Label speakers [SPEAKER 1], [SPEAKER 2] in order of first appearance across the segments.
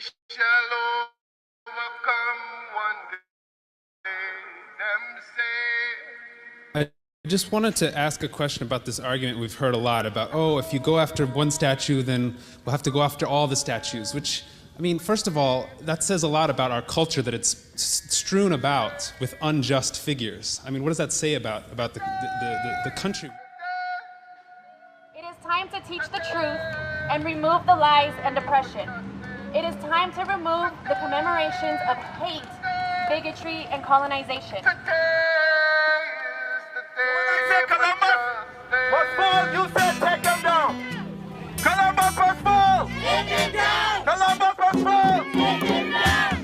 [SPEAKER 1] shall overcome one day, them say.
[SPEAKER 2] I just wanted to ask a question about this argument we've heard a lot about, oh, if you go after one statue, then we'll have to go after all the statues, which, I mean, first of all, that says a lot about our culture, that it's strewn about with unjust figures. I mean, what does that say about the country?
[SPEAKER 3] It is time to teach the truth and remove the lies and oppression. It is time to remove the commemorations of hate, bigotry, and colonization.
[SPEAKER 1] Must fall, you said take them down. Columbus must fall.
[SPEAKER 4] Take it down.
[SPEAKER 1] Columbus must fall.
[SPEAKER 4] Take it down.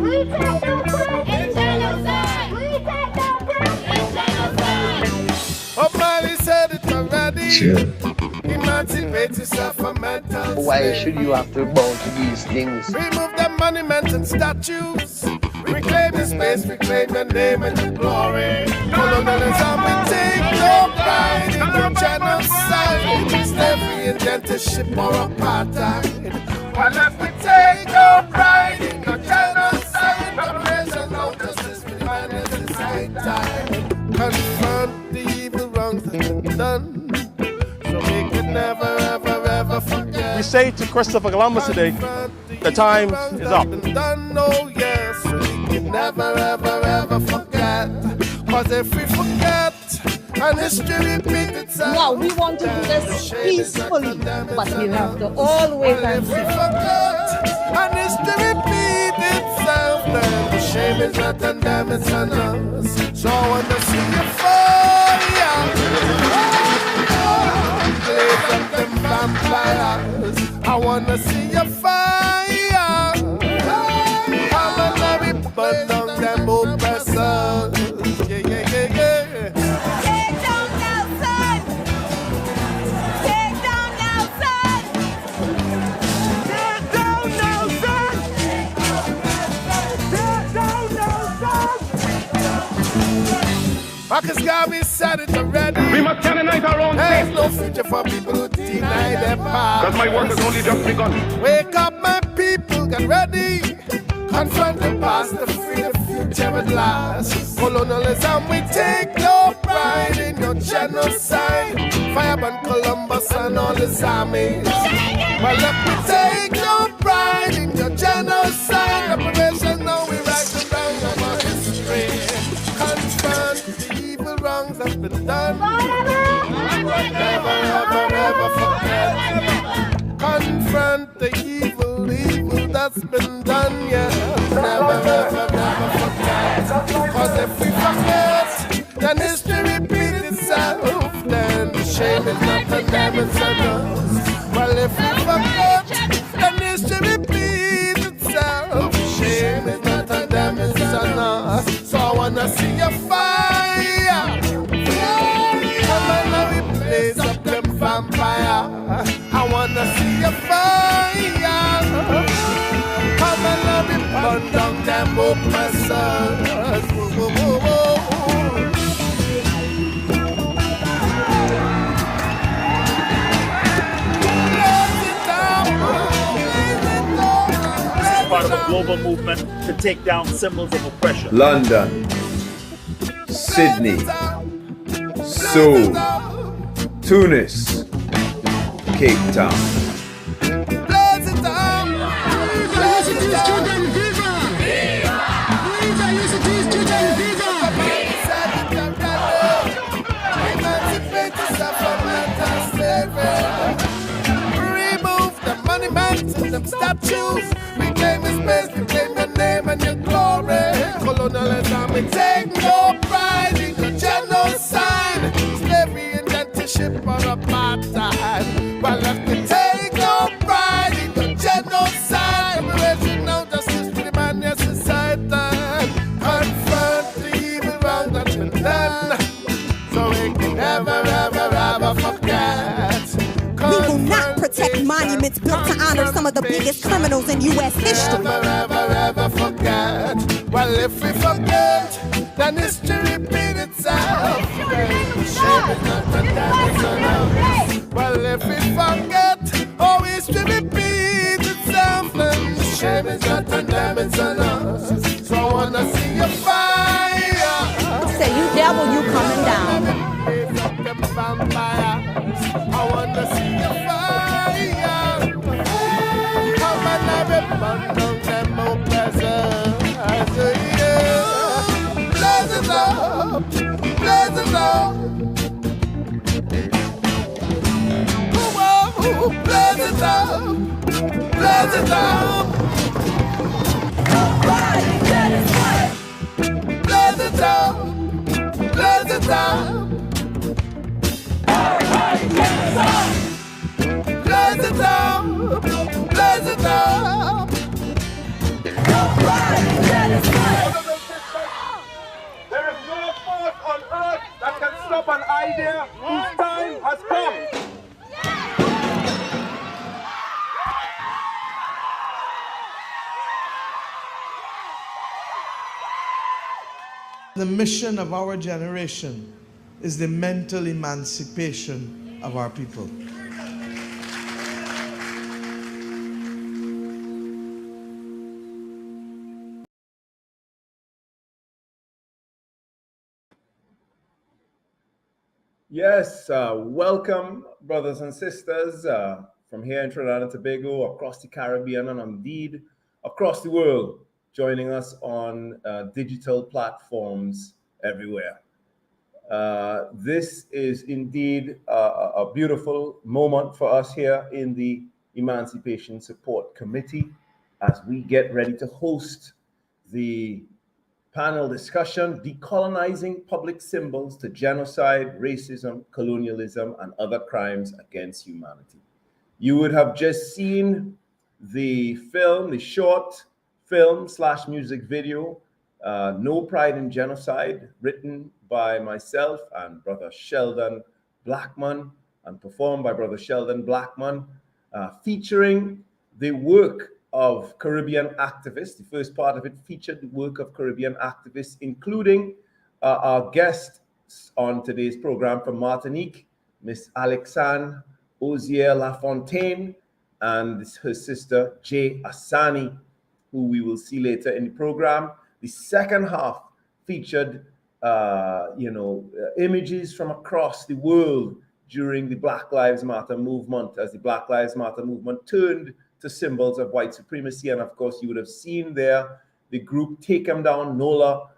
[SPEAKER 4] We take no pride in genocide. We take no pride in genocide.
[SPEAKER 1] O'Malley said it already.
[SPEAKER 5] Sure.
[SPEAKER 1] Emancipate yourself from mental.
[SPEAKER 5] Why should you have to bow to these things?
[SPEAKER 1] Remove the monuments and statues. Reclaim the space, reclaim the name and the glory. Colonialism, we take no pride in your genocide. Slavery, indentureship, or apartheid. While if we take no pride in your genocide, reparation, no justice, we demand at the same time. Confront the evil wrongs that have been done, so we can never, ever, ever forget.
[SPEAKER 6] We say to Christopher Columbus today, the time is up.
[SPEAKER 1] Oh yes, we can never, ever, ever forget. Cause if we forget, and history repeats itself.
[SPEAKER 7] No, we want to do this peacefully, but we have to always
[SPEAKER 1] if we forget, and history repeats itself, then the shame is not on them, it's on us. So I want to see you fire. Blaze up them vampires. I want to see you fire. Come on, let me burn down them oppressors. Yeah, yeah, yeah, yeah.
[SPEAKER 4] Take down Nelson. Take down Nelson.
[SPEAKER 1] Take down Nelson. Take down Nelson. Marcus Garvey said it already.
[SPEAKER 8] We must canonize our own
[SPEAKER 1] There's
[SPEAKER 8] faith.
[SPEAKER 1] no future for people who deny their power.
[SPEAKER 8] Because my work has only just begun.
[SPEAKER 1] Wake up, my people, get ready. Confront the past to free the future at last. Colonialism, we take no pride in your genocide. Fireburn Columbus and all his armies. Well, if we take no pride in your genocide, reparation, now we write it down our history. Confront the evil wrongs that's been done. Never, ever, ever forget. Confront the evil that's been done, yeah. Never, ever, never forget. Cause if we forget, then history repeats itself. Then the shame is not on them, it's on us. Well, if we forget, then history repeats itself. Shame is not on them, it's on us. So I wanna see a fire. Come on, let me blaze up them vampire. I wanna see a fire. Come and let me burn down them oppressors. Whoa, whoa, whoa, whoa.
[SPEAKER 6] This is part of a global movement to take down symbols of oppression.
[SPEAKER 5] London, Sydney, Seoul, Tunis, Cape Town.
[SPEAKER 1] Blaze it down. Blaze it down. Emancipate yourself from mental slavery. Remove the monuments and them statues. Reclaim your space, reclaim your name and your glory. Colonialism, we take no pride in your genocide. Slavery, indentureship, or apartheid. Well, if we take no pride in your genocide, reparation, no justice, we demand your society. Confront the evil wrong that's been done, so we can never, ever, ever forget.
[SPEAKER 9] We will not protect monuments built to honor some of the biggest criminals in U.S. history.
[SPEAKER 1] Never, ever, ever forget. Well, if we forget, then history repeats itself. Shame is not the damage on us. Well, if we forget, oh, history repeats itself. It's not on them, it's on us. So I wanna see your fire.
[SPEAKER 7] Say, you devil, you coming down.
[SPEAKER 1] Raise up them vampires. I wanna see your fire. Come and have it, burn down them oppressors. Blaze it up, blaze it up. Blaze it up, blaze it up. Nobody genocide. Blaze it up, blaze it up. Everybody genocide. Blaze it up, blaze it up. Nobody genocide.
[SPEAKER 6] There is no force on earth that can stop an idea whose time has come.
[SPEAKER 10] The mission of our generation is the mental emancipation of our people.
[SPEAKER 5] Yes, welcome, brothers and sisters, from here in Trinidad and Tobago, across the Caribbean, and indeed across the world, joining us on digital platforms everywhere. This is indeed a beautiful moment for us here in the Emancipation Support Committee as we get ready to host the panel discussion, Decolonizing Public Symbols to Genocide, Racism, Colonialism, and Other Crimes Against Humanity. You would have just seen the film, the short film / music video, No Pride in Genocide, written by myself and Brother Sheldon Blackman and performed by Brother Sheldon Blackman, featuring the work of Caribbean activists. The first part of it featured the work of Caribbean activists, including our guests on today's program from Martinique, Miss Alexandre Ozier Lafontaine, and her sister, Jay Asani, who we will see later in the program. The second half featured, images from across the world during the Black Lives Matter movement, as the Black Lives Matter movement turned to symbols of white supremacy. And of course, you would have seen there the group Take 'Em Down, NOLA,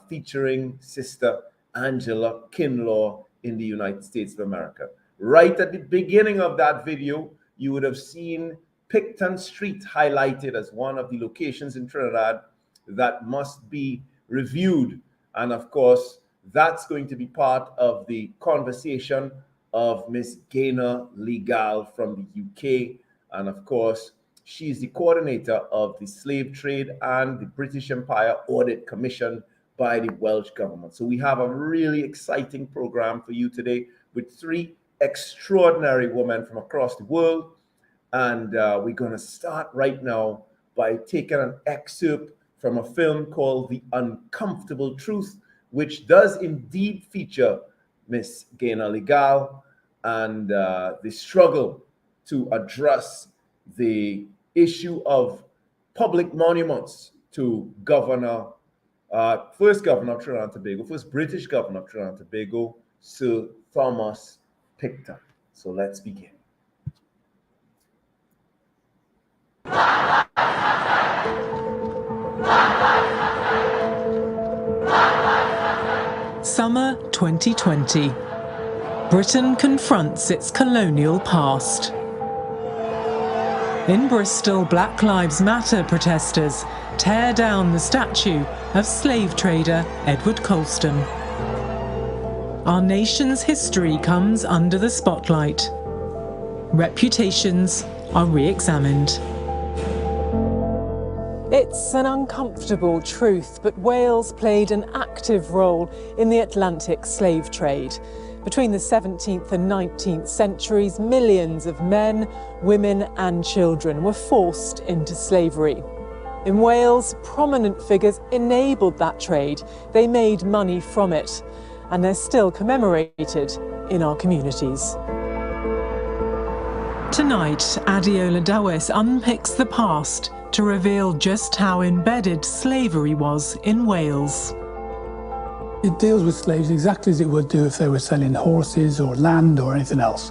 [SPEAKER 5] featuring Sister Angela Kinlaw in the United States of America. Right at the beginning of that video, you would have seen Picton Street highlighted as one of the locations in Trinidad that must be reviewed. And of course, that's going to be part of the conversation of Miss Gaynor Legal from the UK. And of course, she's the coordinator of the Slave Trade and the British Empire Audit Commission by the Welsh government. So we have a really exciting program for you today with three extraordinary women from across the world. And we're going to start right now by taking an excerpt from a film called The Uncomfortable Truth, which does indeed feature Miss Gaynor Legal and the struggle to address the issue of public monuments to first governor of Trinidad and Tobago, first British governor of Trinidad and Tobago, Sir Thomas Picton. So let's begin.
[SPEAKER 11] Summer 2020. Britain confronts its colonial past. In Bristol, Black Lives Matter protesters tear down the statue of slave trader Edward Colston. Our nation's history comes under the spotlight. Reputations are re-examined. It's an uncomfortable truth, but Wales played an active role in the Atlantic slave trade. Between the 17th and 19th centuries, millions of men, women and children were forced into slavery. In Wales, prominent figures enabled that trade. They made money from it, and they're still commemorated in our communities. Tonight, Adeola Dawes unpicks the past to reveal just how embedded slavery was in Wales.
[SPEAKER 12] It deals with slaves exactly as it would do if they were selling horses or land or anything else.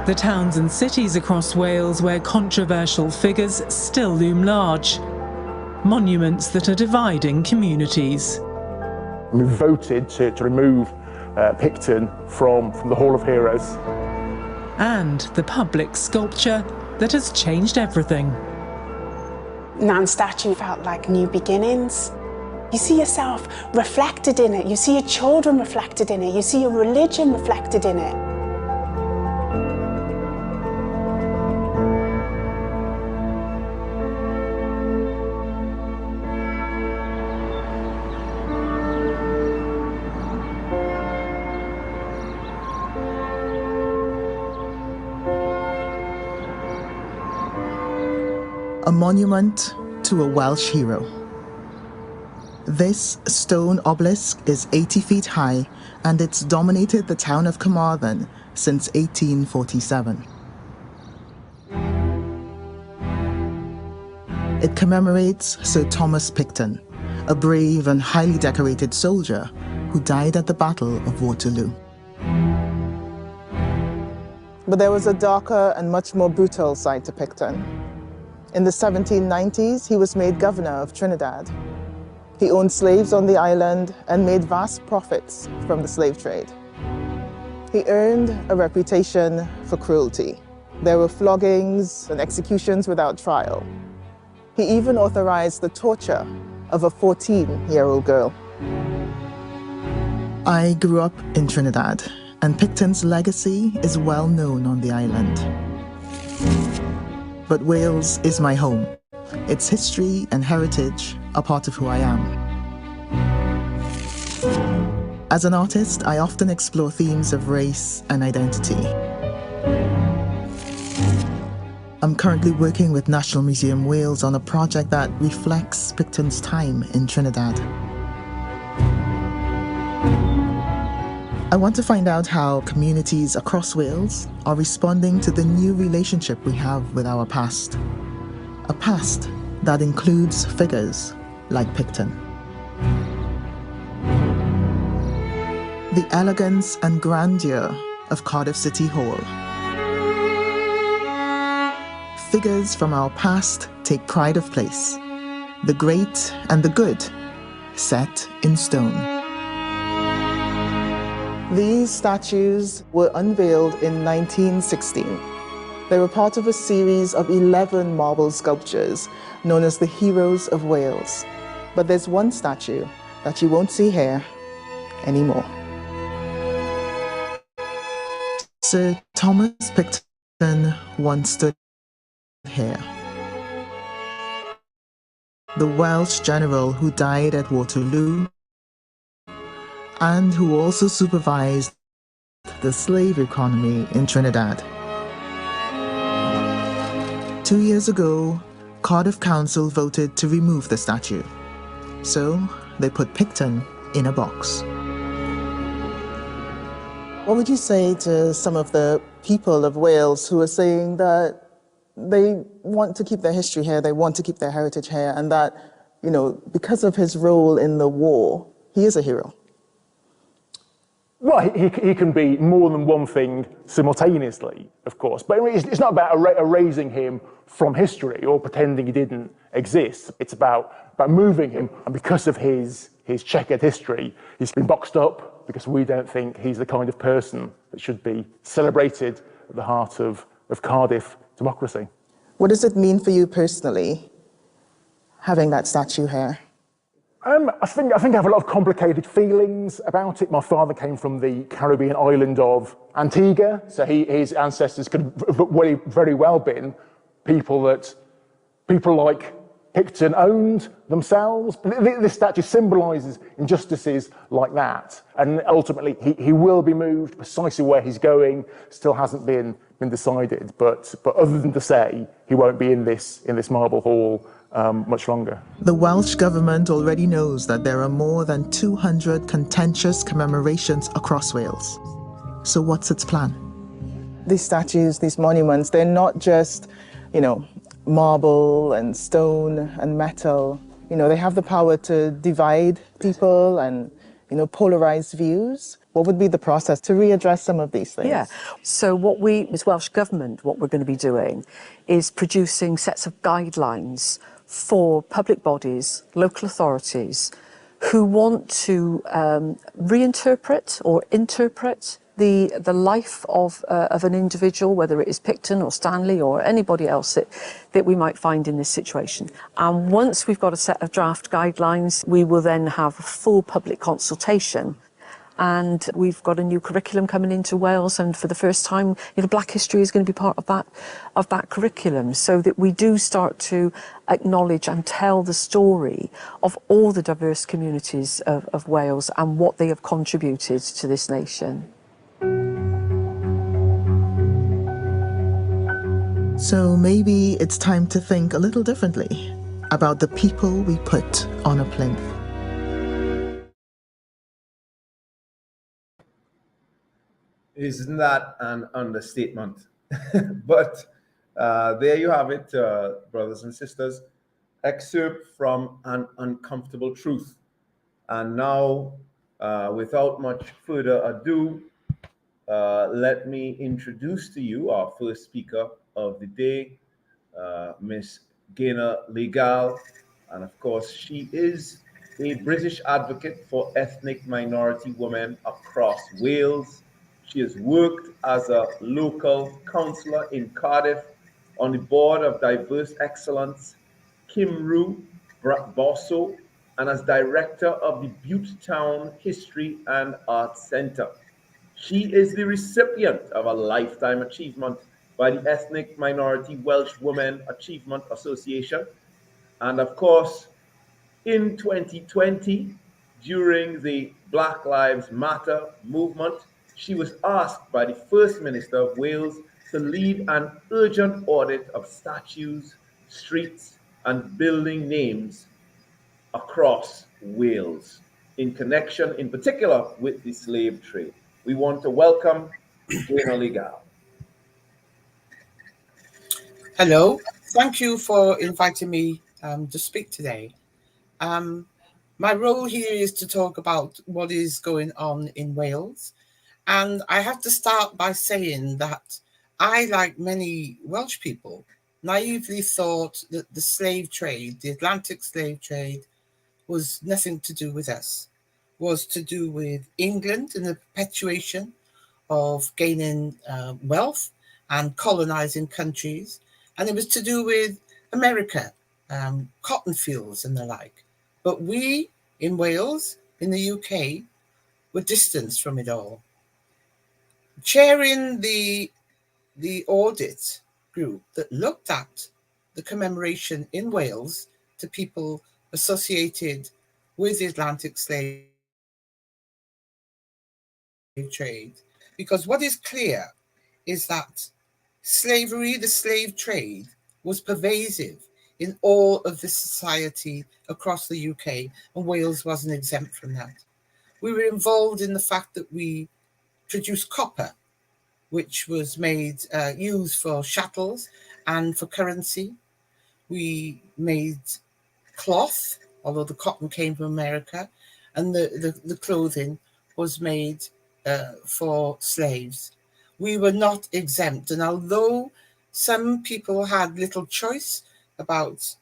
[SPEAKER 11] The towns and cities across Wales where controversial figures still loom large. Monuments that are dividing communities.
[SPEAKER 6] We voted to remove Picton from the Hall of Heroes.
[SPEAKER 11] And the public sculpture that has changed everything.
[SPEAKER 13] Nan's statue felt like new beginnings. You see yourself reflected in it, you see your children reflected in it, you see your religion reflected in it.
[SPEAKER 14] A monument to a Welsh hero. This stone obelisk is 80 feet high and it's dominated the town of Carmarthen since 1847. It commemorates Sir Thomas Picton, a brave and highly decorated soldier who died at the Battle of Waterloo.
[SPEAKER 15] But there was a darker and much more brutal side to Picton. In the 1790s, he was made governor of Trinidad. He owned slaves on the island and made vast profits from the slave trade. He earned a reputation for cruelty. There were floggings and executions without trial. He even authorized the torture of a 14-year-old girl.
[SPEAKER 14] I grew up in Trinidad, and Picton's legacy is well known on the island. But Wales is my home. Its history and heritage are part of who I am. As an artist, I often explore themes of race and identity. I'm currently working with National Museum Wales on a project that reflects Picton's time in Trinidad. I want to find out how communities across Wales are responding to the new relationship we have with our past. A past that includes figures like Picton. The elegance and grandeur of Cardiff City Hall. Figures from our past take pride of place. The great and the good, set in stone.
[SPEAKER 15] These statues were unveiled in 1916. They were part of a series of 11 marble sculptures known as the Heroes of Wales. But there's one statue that you won't see here anymore.
[SPEAKER 14] Sir Thomas Picton once stood here. The Welsh general who died at Waterloo and who also supervised the slave economy in Trinidad. 2 years ago, Cardiff Council voted to remove the statue. So they put Picton in a box.
[SPEAKER 15] What would you say to some of the people of Wales who are saying that they want to keep their history here, they want to keep their heritage here, and that, you know, because of his role in the war, he is a hero?
[SPEAKER 6] Well, he can be more than one thing simultaneously, of course. But it's not about erasing him from history or pretending he didn't exist. It's about moving him. And because of his checkered history, he's been boxed up because we don't think he's the kind of person that should be celebrated at the heart of Cardiff democracy.
[SPEAKER 15] What does it mean for you personally, having that statue here?
[SPEAKER 6] I think I have a lot of complicated feelings about it. My father came from the Caribbean island of Antigua, so his ancestors could have very well been people like Picton owned themselves. This statue symbolises injustices like that, and ultimately he will be moved. Precisely where he's going still hasn't been decided. But other than to say he won't be in this marble hall much longer.
[SPEAKER 14] The Welsh government already knows that there are more than 200 contentious commemorations across Wales. So what's its plan?
[SPEAKER 15] These statues, these monuments, they're not just, marble and stone and metal. You know, they have the power to divide people and, you know, polarize views. What would be the process to readdress some of these things?
[SPEAKER 16] Yeah. So what we, as Welsh Government, what we're going to be doing is producing sets of guidelines for public bodies, local authorities, who want to reinterpret or interpret the life of an individual, whether it is Picton or Stanley or anybody else that we might find in this situation. And once we've got a set of draft guidelines, we will then have a full public consultation. And we've got a new curriculum coming into Wales, and for the first time, you know, Black history is going to be part of that curriculum, so that we do start to acknowledge and tell the story of all the diverse communities of Wales and what they have contributed to this nation.
[SPEAKER 14] So maybe it's time to think a little differently about the people we put on a plinth.
[SPEAKER 5] Isn't that an understatement? But there you have it, brothers and sisters. Excerpt from An Uncomfortable Truth. And now, without much further ado, let me introduce to you our first speaker of the day, Miss Gaynor Legal. And of course, she is a British advocate for ethnic minority women across Wales. She has worked as a local councillor in Cardiff on the board of Diverse Excellence, Cymru Bosso, and as director of the Bute Town History and Arts Centre. She is the recipient of a Lifetime Achievement by the Ethnic Minority Welsh Women Achievement Association. And of course, in 2020, during the Black Lives Matter movement, she was asked by the First Minister of Wales to lead an urgent audit of statues, streets, and building names across Wales in connection, in particular, with the slave trade. We want to welcome Gaynor Legal.
[SPEAKER 17] Hello, thank you for inviting me to speak today. My role here is to talk about what is going on in Wales. And I have to start by saying that I, like many Welsh people, naively thought that the slave trade, the Atlantic slave trade, was nothing to do with us, was to do with England and the perpetuation of gaining wealth and colonizing countries. And it was to do with America, cotton fields and the like. But we in Wales, in the UK, were distanced from it all. Chairing the audit group that looked at the commemoration in Wales to people associated with the Atlantic slave trade, because what is clear is that slavery, the slave trade, was pervasive in all of the society across the UK, and Wales wasn't exempt from that. We were involved in the fact that we produced copper, which was made, used for chattels and for currency. We made cloth, although the cotton came from America, and the clothing was made for slaves. We were not exempt. And although some people had little choice about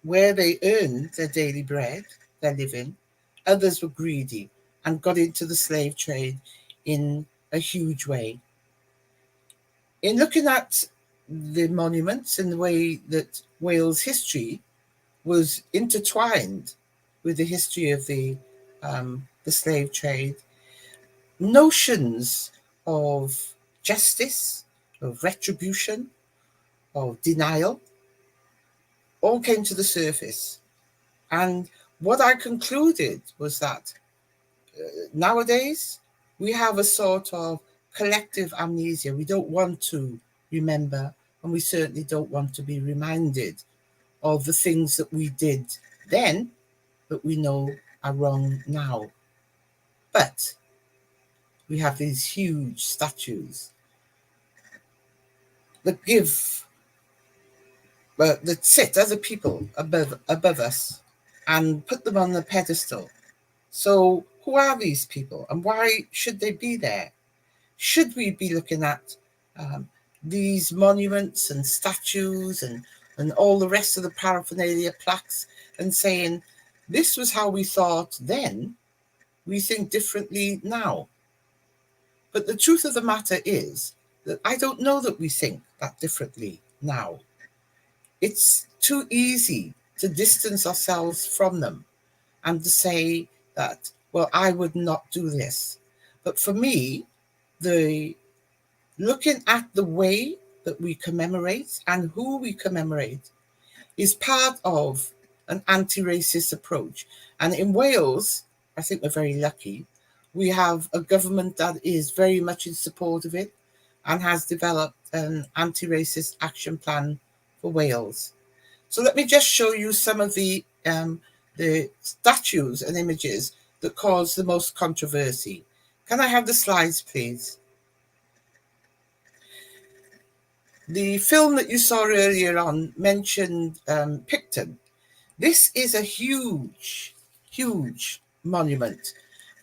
[SPEAKER 17] where they earned their daily bread, their living, others were greedy and got into the slave trade in a huge way. In looking at the monuments and the way that Wales history was intertwined with the history of the slave trade, notions of justice, of retribution, of denial, all came to the surface. And what I concluded was that nowadays we have a sort of collective amnesia. We don't want to remember, and we certainly don't want to be reminded of the things that we did then that we know are wrong now. But we have these huge statues that give that sit as a people above us and put them on a pedestal. So who are these people and why should they be there? Should we be looking at these monuments and statues and all the rest of the paraphernalia, plaques, and saying, this was how we thought then, we think differently now? But the truth of the matter is that I don't know that we think that differently now. It's too easy to distance ourselves from them and to say that, well, I would not do this. But for me, looking at the way that we commemorate and who we commemorate is part of an anti-racist approach. And in Wales, I think we're very lucky, we have a government that is very much in support of it and has developed an anti-racist action plan for Wales. So let me just show you some of the statues and images that cause the most controversy. Can I have the slides, please? The film that you saw earlier on mentioned Picton. This is a huge, huge monument.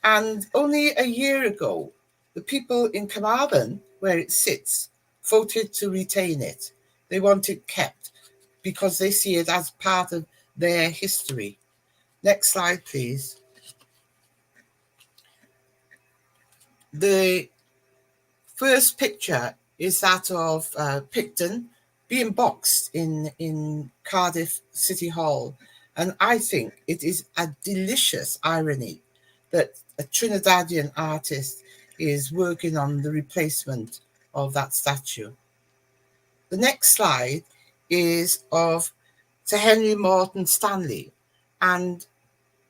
[SPEAKER 17] And only a year ago, the people in Carmarthen, where it sits, voted to retain it. They want it kept because they see it as part of their history. Next slide, please. The first picture is that of Picton being boxed in Cardiff City Hall. And I think it is a delicious irony that a Trinidadian artist is working on the replacement of that statue. The next slide is of Sir Henry Morton Stanley. And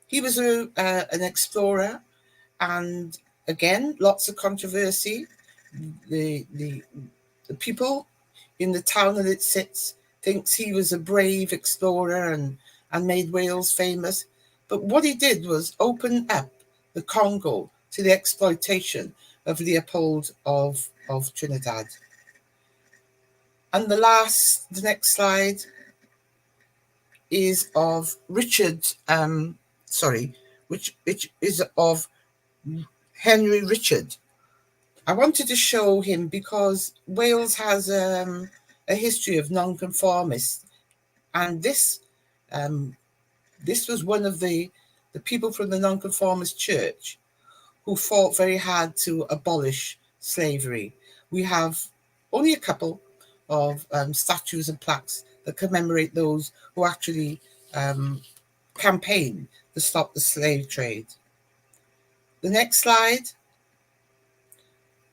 [SPEAKER 17] he was an explorer, and again, lots of controversy. The people in the town that it sits thinks he was a brave explorer and made Wales famous. But what he did was open up the Congo to the exploitation of Leopold of Trinidad. And the next slide is of Richard, which is of Henry Richard. I wanted to show him because Wales has a history of nonconformists, and this was one of the people from the nonconformist church who fought very hard to abolish slavery. We have only a couple of statues and plaques that commemorate those who actually campaigned to stop the slave trade. The next slide.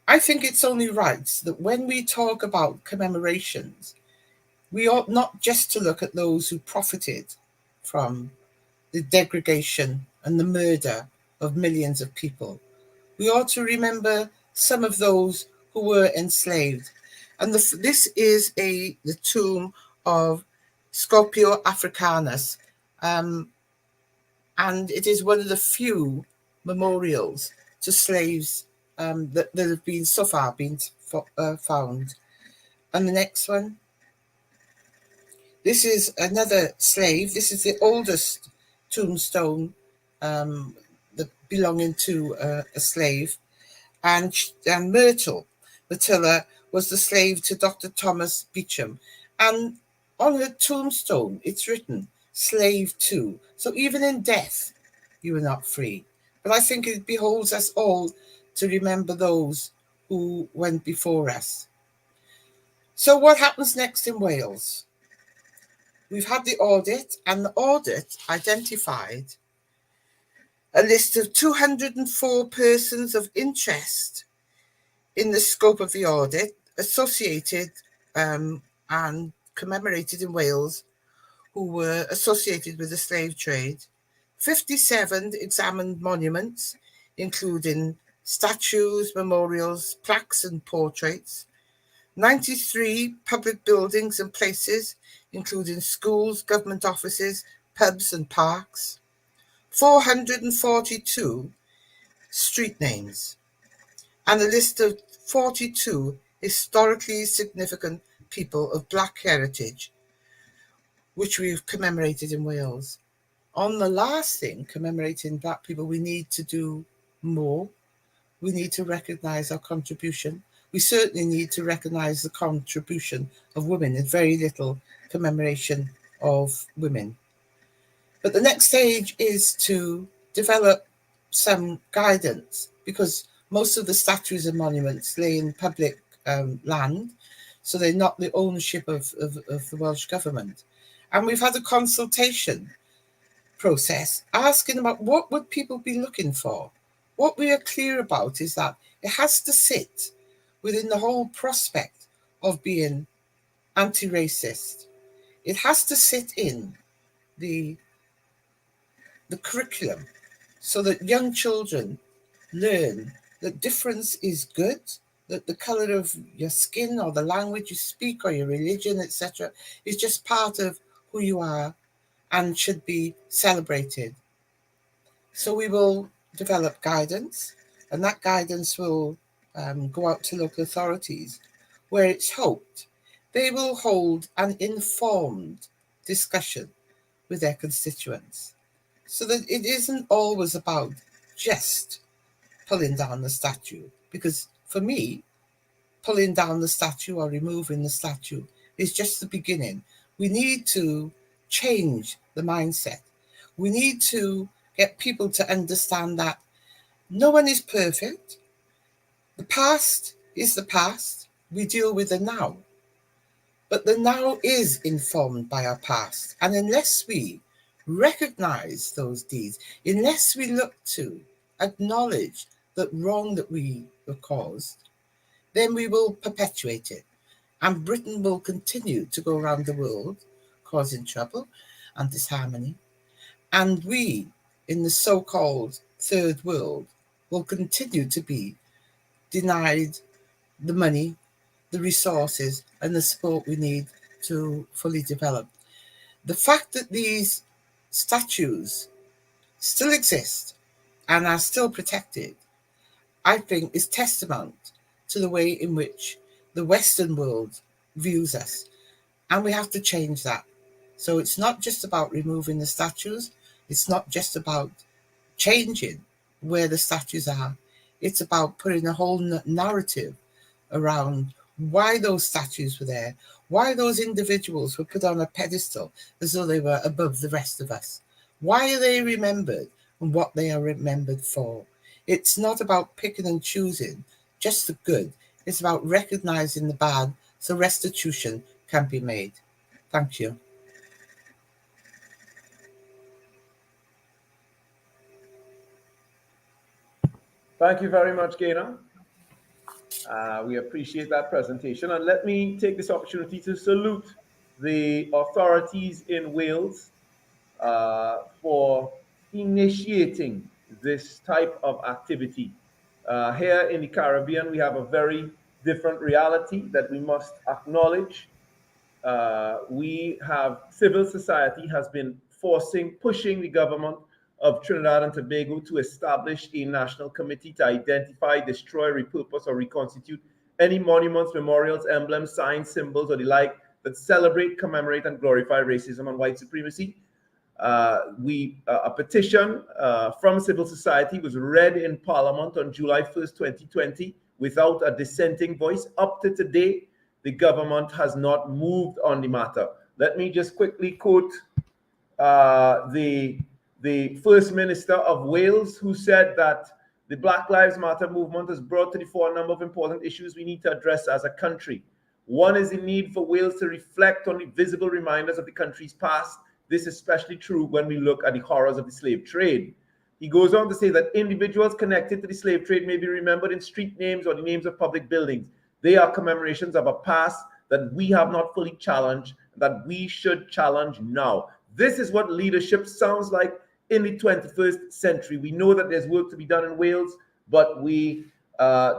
[SPEAKER 17] I think it's only right that when we talk about commemorations, we ought not just to look at those who profited from the degradation and the murder of millions of people. We ought to remember some of those who were enslaved. And this is the tomb of Scipio Africanus, and it is one of the few memorials to slaves that have been so far found. And the next one. This is another slave. This is the oldest tombstone that belonging to a slave. And Myrtle Matilda was the slave to Dr. Thomas Beecham. And on her tombstone, it's written, slave to. So even in death, you were not free. But I think it beholds us all to remember those who went before us. So what happens next in Wales? We've had the audit, and the audit identified a list of 204 persons of interest in the scope of the audit associated and commemorated in Wales who were associated with the slave trade, 57 examined monuments, including statues, memorials, plaques and portraits, 93 public buildings and places, including schools, government offices, pubs and parks, 442 street names, and a list of 42 historically significant people of Black heritage which we've commemorated in Wales. On the last thing, commemorating Black people, we need to do more. We need to recognise our contribution. We certainly need to recognise the contribution of women. There's very little commemoration of women. But the next stage is to develop some guidance, because most of the statues and monuments lay in public land, so they're not the ownership of the Welsh Government. And we've had a consultation process asking about what would people be looking for. What we are clear about is that it has to sit within the whole prospect of being anti-racist. It has to sit in the curriculum so that young children learn that difference is good, that the color of your skin or the language you speak or your religion, etc., is just part of who you are and should be celebrated. So we will develop guidance, and that guidance will go out to local authorities, where it's hoped they will hold an informed discussion with their constituents, so that it isn't always about just pulling down the statue. Because for me, pulling down the statue or removing the statue is just the beginning. We need to change the mindset. We need to get people to understand that no one is perfect. The past is the past. We deal with the now. But the now is informed by our past. And unless we recognize those deeds, unless we look to acknowledge that wrong that we have caused, then we will perpetuate it. And Britain will continue to go around the world causing trouble and disharmony. And we, in the so-called third world, will continue to be denied the money, the resources, and the support we need to fully develop. The fact that these statues still exist and are still protected, I think, is testament to the way in which the Western world views us. And we have to change that. So it's not just about removing the statues. It's not just about changing where the statues are. It's about putting a whole narrative around why those statues were there, why those individuals were put on a pedestal as though they were above the rest of us. Why are they remembered and what they are remembered for? It's not about picking and choosing just the good. It's about recognizing the bad so restitution can be made. Thank you.
[SPEAKER 5] Thank you very much, Gaynor. We appreciate that presentation. And let me take this opportunity to salute the authorities in Wales for initiating this type of activity. Here in the Caribbean, we have a very different reality that we must acknowledge. We have civil society has been pushing the government of Trinidad and Tobago to establish a national committee to identify, destroy, repurpose, or reconstitute any monuments, memorials, emblems, signs, symbols, or the like that celebrate, commemorate, and glorify racism and white supremacy. A petition from civil society was read in Parliament on July 1st, 2020, without a dissenting voice. Up to today, the government has not moved on the matter. Let me just quickly quote the First Minister of Wales, who said that the Black Lives Matter movement has brought to the fore a number of important issues we need to address as a country. One is the need for Wales to reflect on the visible reminders of the country's past. This is especially true when we look at the horrors of the slave trade. He goes on to say that individuals connected to the slave trade may be remembered in street names or the names of public buildings. They are commemorations of a past that we have not fully challenged, that we should challenge now. This is what leadership sounds like in the 21st century. We know that there's work to be done in Wales, but we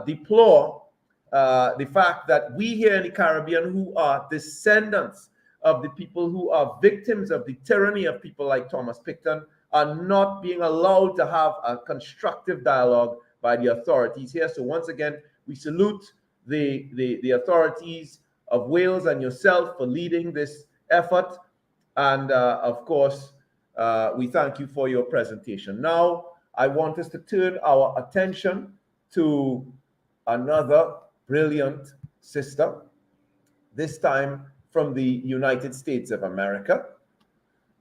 [SPEAKER 5] deplore the fact that we here in the Caribbean, who are descendants of the people who are victims of the tyranny of people like Thomas Picton, are not being allowed to have a constructive dialogue by the authorities here. So once again, we salute the authorities of Wales and yourself for leading this effort. And of course, we thank you for your presentation. Now, I want us to turn our attention to another brilliant sister, this time from the United States of America.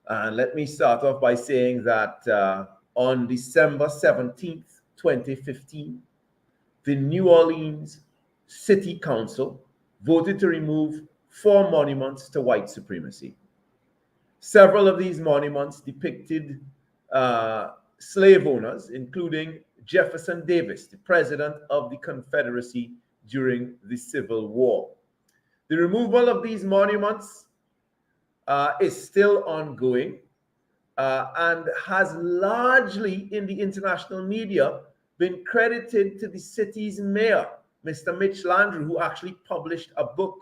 [SPEAKER 5] And let me start off by saying that on December 17th, 2015, the New Orleans City Council voted to remove 4 monuments to white supremacy. Several of these monuments depicted slave owners, including Jefferson Davis, the president of the Confederacy during the Civil War. The removal of these monuments is still ongoing and has largely in the international media been credited to the city's mayor, Mr. Mitch Landrieu, who actually published a book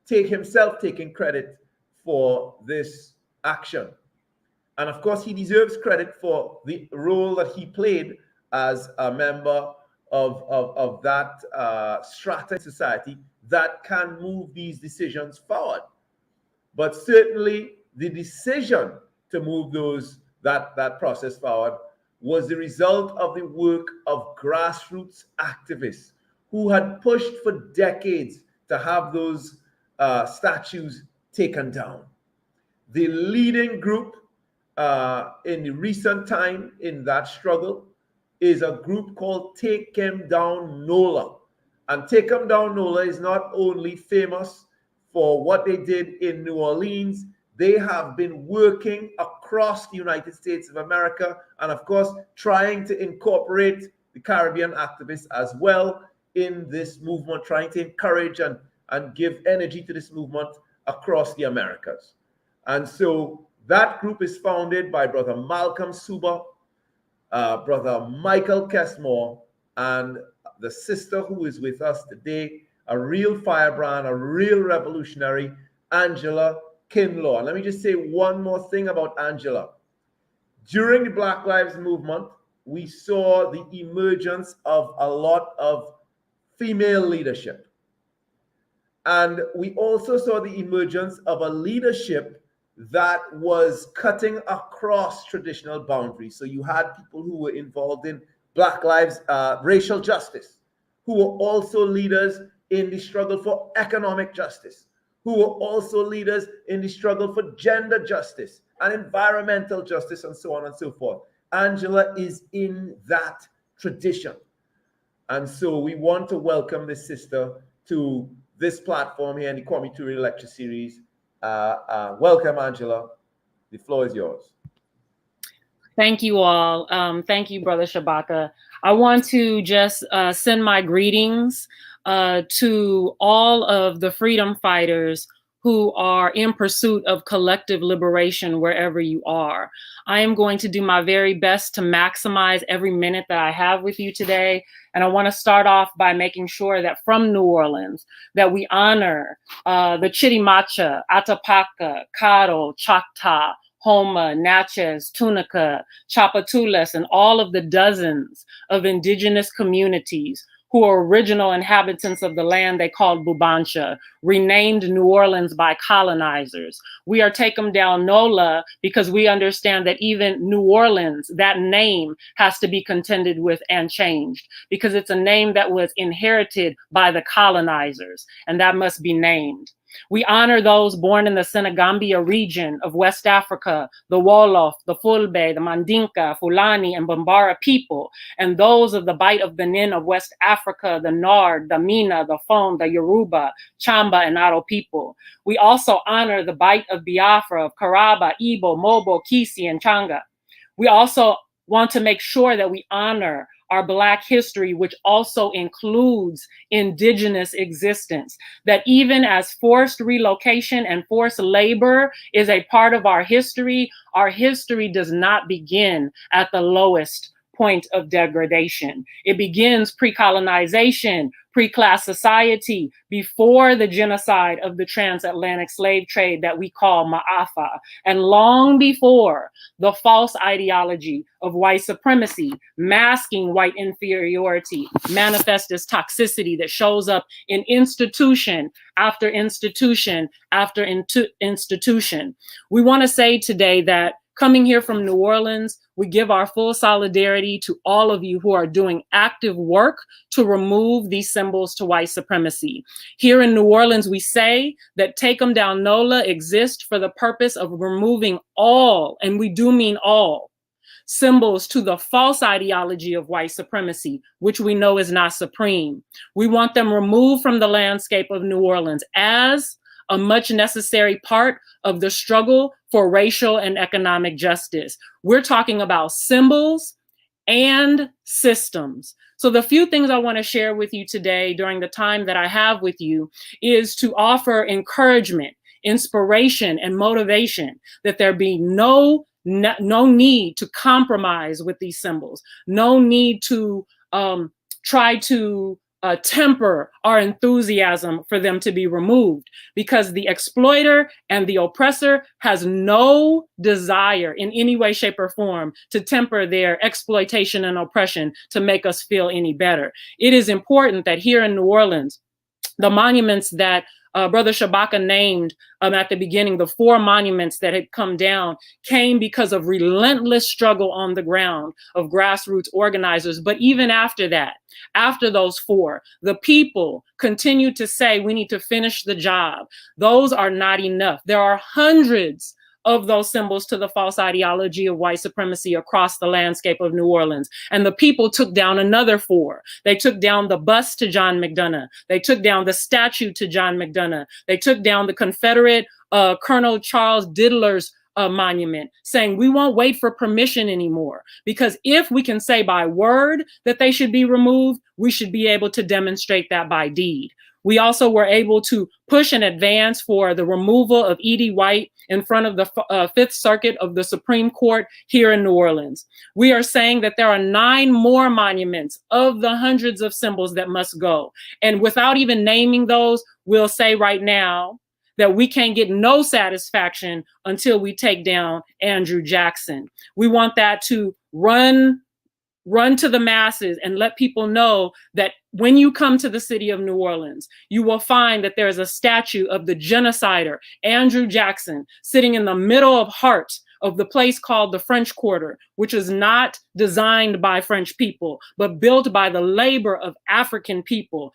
[SPEAKER 5] himself taking credit for this action. And of course, he deserves credit for the role that he played as a member of that strata in society that can move these decisions forward. But certainly the decision to move that process forward was the result of the work of grassroots activists who had pushed for decades to have those statues taken down. The leading group in the recent time in that struggle is a group called Take 'Em Down NOLA. And Take 'Em Down NOLA is not only famous for what they did in New Orleans, they have been working across the United States of America and of course trying to incorporate the Caribbean activists as well in this movement, trying to encourage and give energy to this movement across the Americas. And so that group is founded by Brother Malcolm Suba, Brother Michael Kessmore, and the sister who is with us today, a real firebrand, a real revolutionary, Angela Kinlaw. Let me just say one more thing about Angela. During the Black Lives Movement, we saw the emergence of a lot of female leadership. And we also saw the emergence of a leadership that was cutting across traditional boundaries. So you had people who were involved in Black Lives, racial justice, who were also leaders in the struggle for economic justice, who were also leaders in the struggle for gender justice and environmental justice and so on and so forth. Angela is in that tradition. And so we want to welcome this sister to this platform here in the Kwame Ture lecture series. Welcome, Angela. The floor is yours.
[SPEAKER 18] Thank you all. Thank you, Brother Shabaka. I want to just send my greetings to all of the freedom fighters who are in pursuit of collective liberation wherever you are. I am going to do my very best to maximize every minute that I have with you today. And I want to start off by making sure that from New Orleans, that we honor the Chitimacha, Atapaca, Caro, Choctaw, Homa, Natchez, Tunica, Chapatules, and all of the dozens of indigenous communities who are original inhabitants of the land they called Bubancha, renamed New Orleans by colonizers. We are Take 'Em Down NOLA because we understand that even New Orleans, that name has to be contended with and changed because it's a name that was inherited by the colonizers, and that must be named. We honor those born in the Senegambia region of West Africa, the Wolof, the Fulbe, the Mandinka, Fulani, and Bambara people, and those of the Bight of Benin of West Africa, the Nard, the Mina, the Fon, the Yoruba, Chamba, and Aro people. We also honor the Bight of Biafra, of Karaba, Igbo, Mobo, Kisi, and Changa. We also want to make sure that we honor our Black history, which also includes indigenous existence, that even as forced relocation and forced labor is a part of our history does not begin at the lowest point of degradation. It begins pre-colonization, pre-class society, before the genocide of the transatlantic slave trade that we call Ma'afa, and long before the false ideology of white supremacy, masking white inferiority, manifest as toxicity that shows up in institution after institution after institution. We want to say today that coming here from New Orleans, we give our full solidarity to all of you who are doing active work to remove these symbols to white supremacy. Here in New Orleans, we say that Take 'em Down NOLA exists for the purpose of removing all, and we do mean all, symbols to the false ideology of white supremacy, which we know is not supreme. We want them removed from the landscape of New Orleans as a much necessary part of the struggle for racial and economic justice. We're talking about symbols and systems. So the few things I want to share with you today during the time that I have with you is to offer encouragement, inspiration, and motivation that there be no need to compromise with these symbols, no need to try to temper our enthusiasm for them to be removed, because the exploiter and the oppressor has no desire in any way, shape, or form to temper their exploitation and oppression to make us feel any better. It is important that here in New Orleans, the monuments that Brother Shabaka named at the beginning, the 4 monuments that had come down, came because of relentless struggle on the ground of grassroots organizers. But even after that, after those 4, the people continued to say, we need to finish the job. Those are not enough. There are hundreds of those symbols to the false ideology of white supremacy across the landscape of New Orleans. And the people took down another 4. They took down the bust to John McDonough. They took down the statue to John McDonough. They took down the Confederate Colonel Charles Diddler's monument, saying we won't wait for permission anymore, because if we can say by word that they should be removed, we should be able to demonstrate that by deed. We also were able to push and advance for the removal of E.D. White in front of the Fifth Circuit of the Supreme Court here in New Orleans. We are saying that there are 9 more monuments of the hundreds of symbols that must go. And without even naming those, we'll say right now that we can't get no satisfaction until we take down Andrew Jackson. We want that to run to the masses and let people know that when you come to the city of New Orleans, you will find that there is a statue of the genocider, Andrew Jackson, sitting in the middle of heart of the place called the French Quarter, which is not designed by French people, but built by the labor of African people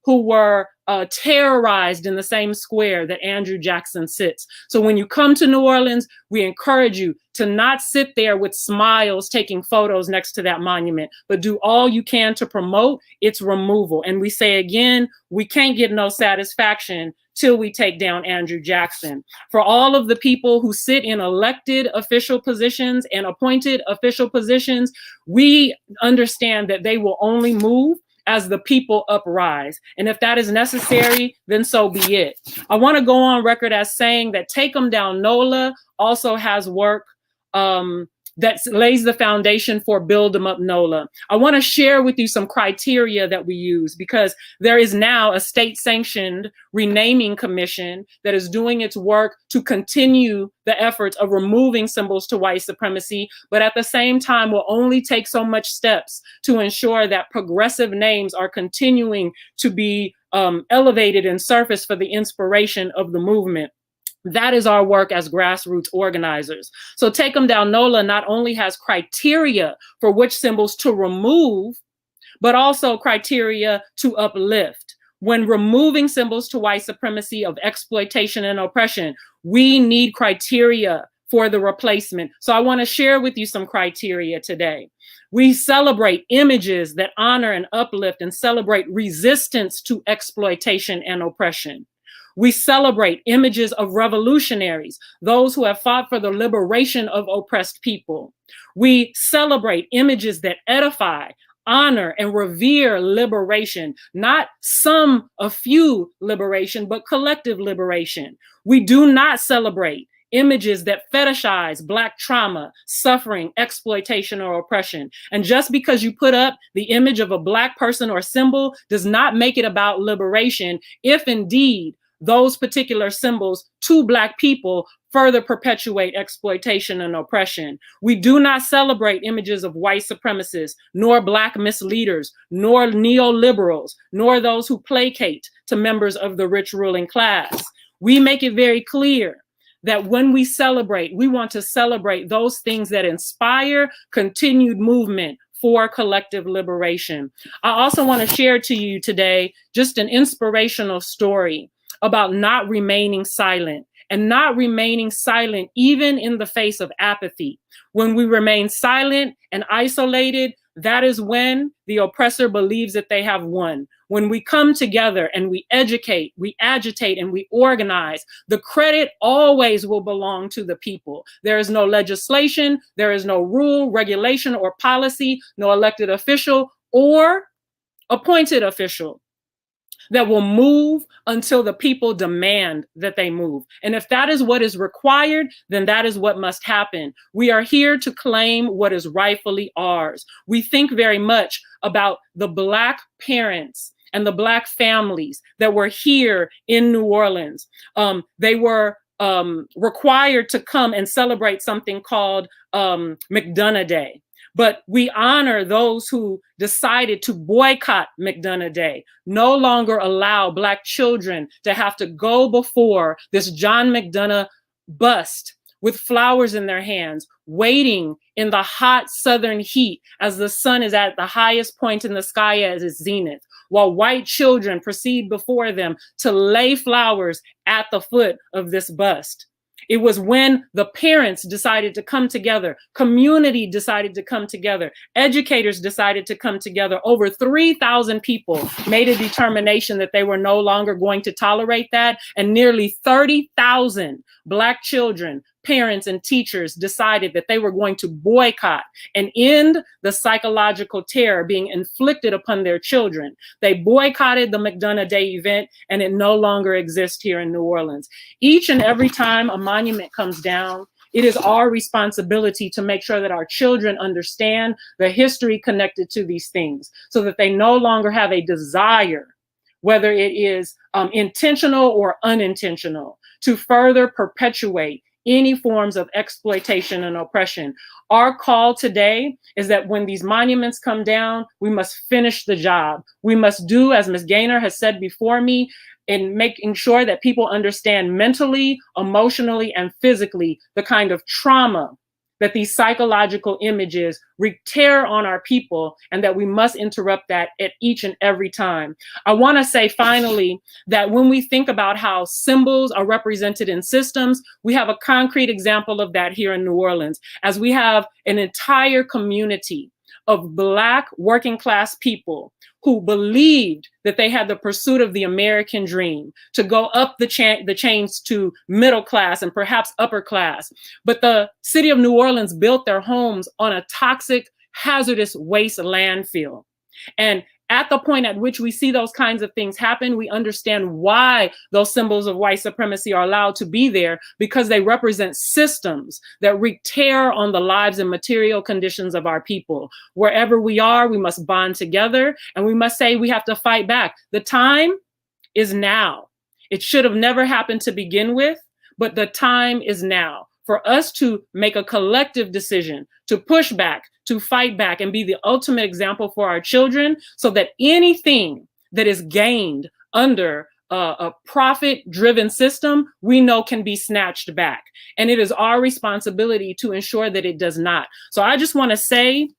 [SPEAKER 18] who were terrorized in the same square that Andrew Jackson sits. So when you come to New Orleans, we encourage you to not sit there with smiles taking photos next to that monument, but do all you can to promote its removal. And we say again, we can't get no satisfaction till we take down Andrew Jackson. For all of the people who sit in elected official positions and appointed official positions, we understand that they will only move as the people uprise. And if that is necessary, then so be it. I want to go on record as saying that Take 'em Down NOLA also has work that lays the foundation for Build 'em Up NOLA. I want to share with you some criteria that we use, because there is now a state-sanctioned renaming commission that is doing its work to continue the efforts of removing symbols to white supremacy, but at the same time will only take so much steps to ensure that progressive names are continuing to be elevated and surfaced for the inspiration of the movement. That is our work as grassroots organizers. So Take 'em Down NOLA not only has criteria for which symbols to remove, but also criteria to uplift. When removing symbols to white supremacy of exploitation and oppression, we need criteria for the replacement. So I want to share with you some criteria today. We celebrate images that honor and uplift and celebrate resistance to exploitation and oppression. We celebrate images of revolutionaries, those who have fought for the liberation of oppressed people. We celebrate images that edify, honor, and revere liberation, not a few liberation, but collective liberation. We do not celebrate images that fetishize Black trauma, suffering, exploitation, or oppression. And just because you put up the image of a Black person or symbol does not make it about liberation, if indeed those particular symbols to Black people further perpetuate exploitation and oppression. We do not celebrate images of white supremacists, nor Black misleaders, nor neoliberals, nor those who placate to members of the rich ruling class. We make it very clear that when we celebrate, we want to celebrate those things that inspire continued movement for collective liberation. I also want to share to you today just an inspirational story about not remaining silent, and not remaining silent even in the face of apathy. When we remain silent and isolated, that is when the oppressor believes that they have won. When we come together and we educate, we agitate, and we organize, the credit always will belong to the people. There is no legislation, there is no rule, regulation, or policy, no elected official or appointed official that will move until the people demand that they move. And if that is what is required, then that is what must happen. We are here to claim what is rightfully ours. We think very much about the Black parents and the Black families that were here in New Orleans. They were required to come and celebrate something called McDonough Day. But we honor those who decided to boycott McDonough Day, no longer allow Black children to have to go before this John McDonough bust with flowers in their hands, waiting in the hot southern heat as the sun is at the highest point in the sky at its zenith, while white children proceed before them to lay flowers at the foot of this bust. It was when the parents decided to come together, community decided to come together, educators decided to come together. Over 3,000 people made a determination that they were no longer going to tolerate that. And nearly 30,000 Black children, parents, and teachers decided that they were going to boycott and end the psychological terror being inflicted upon their children. They boycotted the McDonough Day event, and it no longer exists here in New Orleans. Each and every time a monument comes down, it is our responsibility to make sure that our children understand the history connected to these things so that they no longer have a desire, whether it is intentional or unintentional, to further perpetuate any forms of exploitation and oppression. Our call today is that when these monuments come down, we must finish the job. We must do, as Ms. Gaynor has said before me, in making sure that people understand mentally, emotionally, and physically the kind of trauma that these psychological images wreak terror on our people, and that we must interrupt that at each and every time. I want to say finally that when we think about how symbols are represented in systems, we have a concrete example of that here in New Orleans, as we have an entire community of Black working class people who believed that they had the pursuit of the American dream to go up the chains to middle class and perhaps upper class. But the city of New Orleans built their homes on a toxic, hazardous waste landfill. And at the point at which we see those kinds of things happen, we understand why those symbols of white supremacy are allowed to be there, because they represent systems that wreak terror on the lives and material conditions of our people. Wherever we are, we must bond together, and we must say we have to fight back. The time is now. It should have never happened to begin with, but the time is now for us to make a collective decision to push back, to fight back, and be the ultimate example for our children, so that anything that is gained under a profit-driven system, we know can be snatched back. And it is our responsibility to ensure that it does not. So I just want to say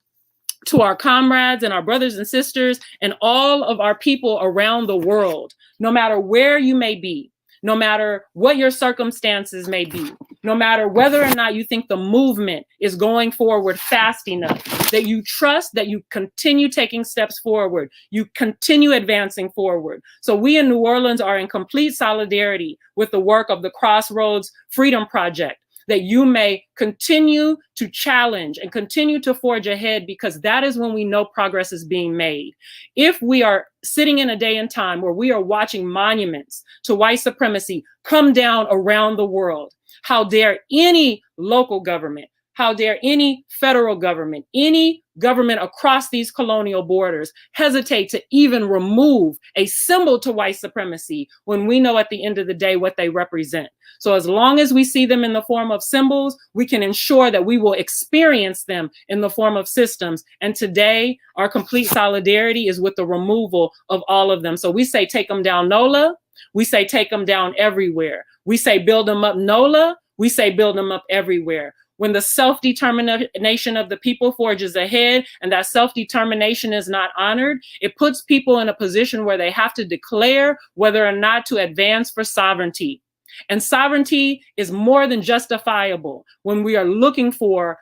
[SPEAKER 18] to our comrades and our brothers and sisters and all of our people around the world, no matter where you may be, no matter what your circumstances may be, no matter whether or not you think the movement is going forward fast enough, that you trust that you continue taking steps forward, you continue advancing forward. So we in New Orleans are in complete solidarity with the work of the Crossroads Freedom Project, that you may continue to challenge and continue to forge ahead, because that is when we know progress is being made. If we are sitting in a day and time where we are watching monuments to white supremacy come down around the world, How dare any local government, how dare any federal government, any government across these colonial borders hesitate to even remove a symbol to white supremacy when we know at the end of the day what they represent. So as long as we see them in the form of symbols, we can ensure that we will experience them in the form of systems. And today, our complete solidarity is with the removal of all of them. So we say take them down NOLA, we say take them down everywhere. We say build them up NOLA, we say build them up everywhere. When the self-determination of the people forges ahead and that self-determination is not honored, it puts people in a position where they have to declare whether or not to advance for sovereignty. And sovereignty is more than justifiable when we are looking for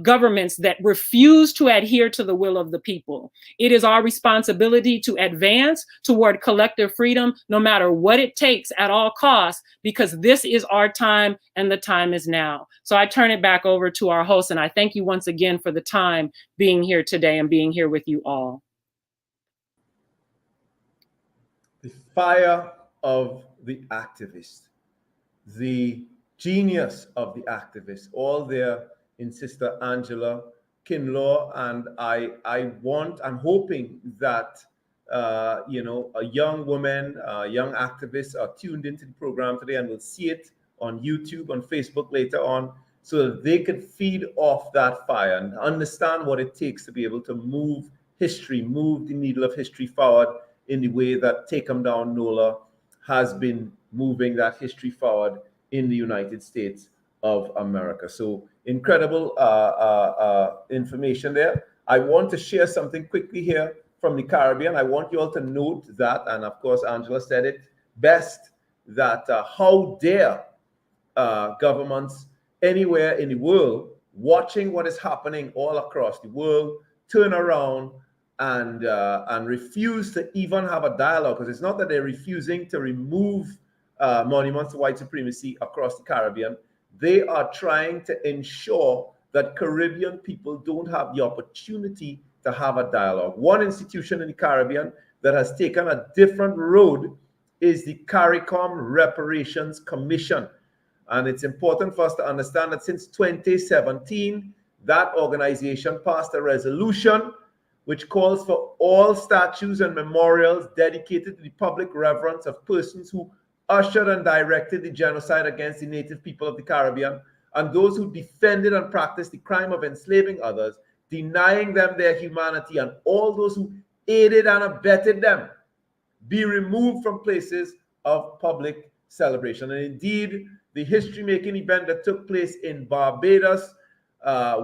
[SPEAKER 18] governments that refuse to adhere to the will of the people. It is our responsibility to advance toward collective freedom, no matter what it takes at all costs, because this is our time and the time is now. So I turn it back over to our host, and I thank you once again for the time being here today and being here with you all.
[SPEAKER 5] The fire of the activist, the genius of the activist, all there in Sister Angela Kinlaw, and I'm hoping that a young woman, young activists are tuned into the program today and will see it on YouTube, on Facebook later on, so that they could feed off that fire and understand what it takes to be able to move history, move the needle of history forward in the way that Take 'em Down NOLA has been moving that history forward in the United States of America. So incredible information there. I want to share something quickly here from the Caribbean. I want you all to note that, and of course Angela said it best, that how dare governments anywhere in the world watching what is happening all across the world turn around and refuse to even have a dialogue, because it's not that they're refusing to remove monuments to white supremacy across the Caribbean. They are trying to ensure that Caribbean people don't have the opportunity to have a dialogue. One institution in the Caribbean that has taken a different road is the CARICOM Reparations Commission. And it's important for us to understand that since 2017, that organization passed a resolution which calls for all statues and memorials dedicated to the public reverence of persons who ushered and directed the genocide against the native people of the Caribbean, and those who defended and practiced the crime of enslaving others, denying them their humanity, and all those who aided and abetted them, be removed from places of public celebration. And indeed, the history-making event that took place in Barbados,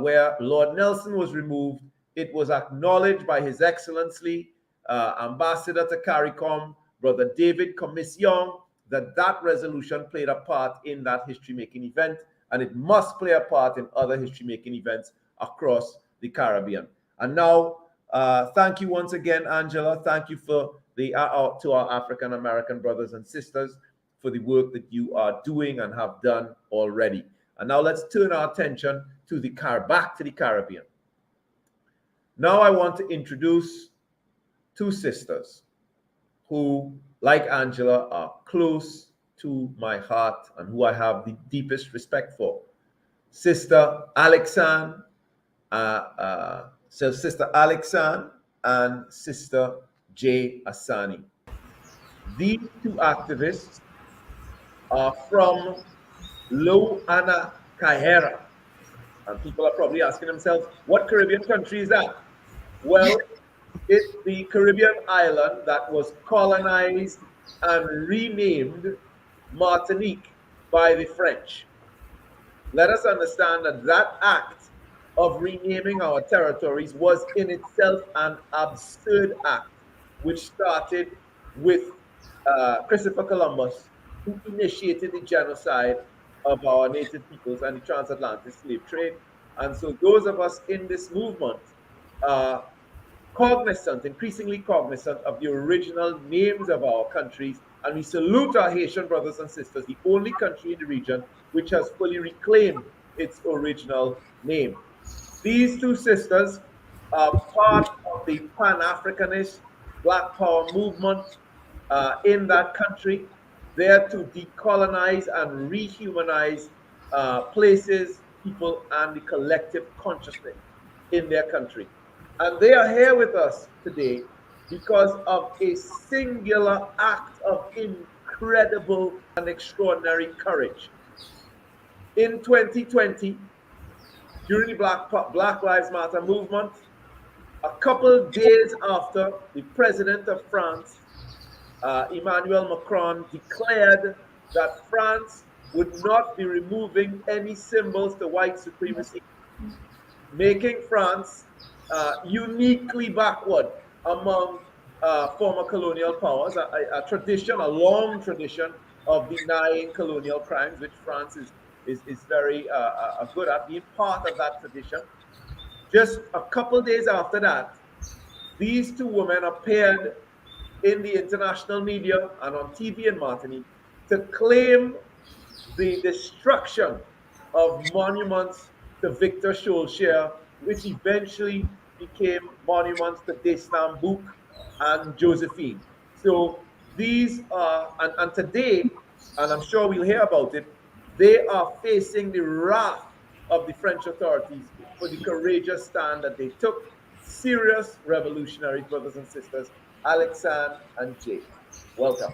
[SPEAKER 5] where Lord Nelson was removed, it was acknowledged by His Excellency, Ambassador to CARICOM, Brother David Commission, that resolution played a part in that history-making event, and it must play a part in other history-making events across the Caribbean. And now, thank you once again, Angela. Thank you for to our African-American brothers and sisters for the work that you are doing and have done already. And now let's turn our attention to back to the Caribbean. Now I want to introduce two sisters who, like Angela, are close to my heart and who I have the deepest respect for. Sister Alexandre, Sister Alexandre and Sister J. Asani. These two activists are from Loana Kahera. And people are probably asking themselves, what Caribbean country is that? Well, it's the Caribbean island that was colonized and renamed Martinique by the French. Let us understand that that act of renaming our territories was in itself an absurd act, which started with Christopher Columbus, who initiated the genocide of our native peoples and the transatlantic slave trade. And so those of us in this movement are cognizant, increasingly cognizant of the original names of our countries, and we salute our Haitian brothers and sisters, the only country in the region which has fully reclaimed its original name. These two sisters are part of the Pan-Africanist Black Power movement in that country, there to decolonize and rehumanize places, people, and the collective consciousness in their country. And they are here with us today because of a singular act of incredible and extraordinary courage. In 2020, during the Black Lives Matter movement, a couple days after the president of France, Emmanuel Macron, declared that France would not be removing any symbols to white supremacy, making France uniquely backward among former colonial powers, a tradition, a long tradition of denying colonial crimes, which France is very good at, being part of that tradition. Just a couple days after that, these two women appeared in the international media and on TV in Martinique to claim the destruction of monuments to Victor Schœlcher, which eventually became monuments to Destin Bouc and Josephine. So these are, and today, and I'm sure we'll hear about it, they are facing the wrath of the French authorities for the courageous stand that they took. Serious revolutionaries, brothers and sisters, Alexandre and Jay. Welcome.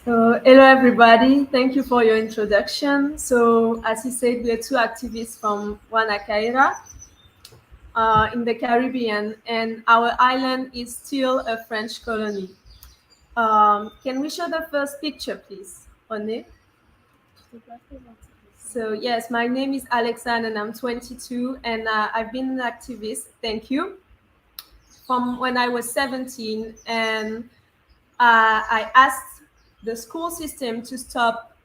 [SPEAKER 19] So, hello everybody, thank you for your introduction. So, as you said, we are two activists from Wanakaira in the Caribbean, and our island is still a French colony. Can we show the first picture, please, One? So, yes, my name is Alexandre and I'm 22, and I've been an activist, thank you, from when I was 17, and I asked the school system to stop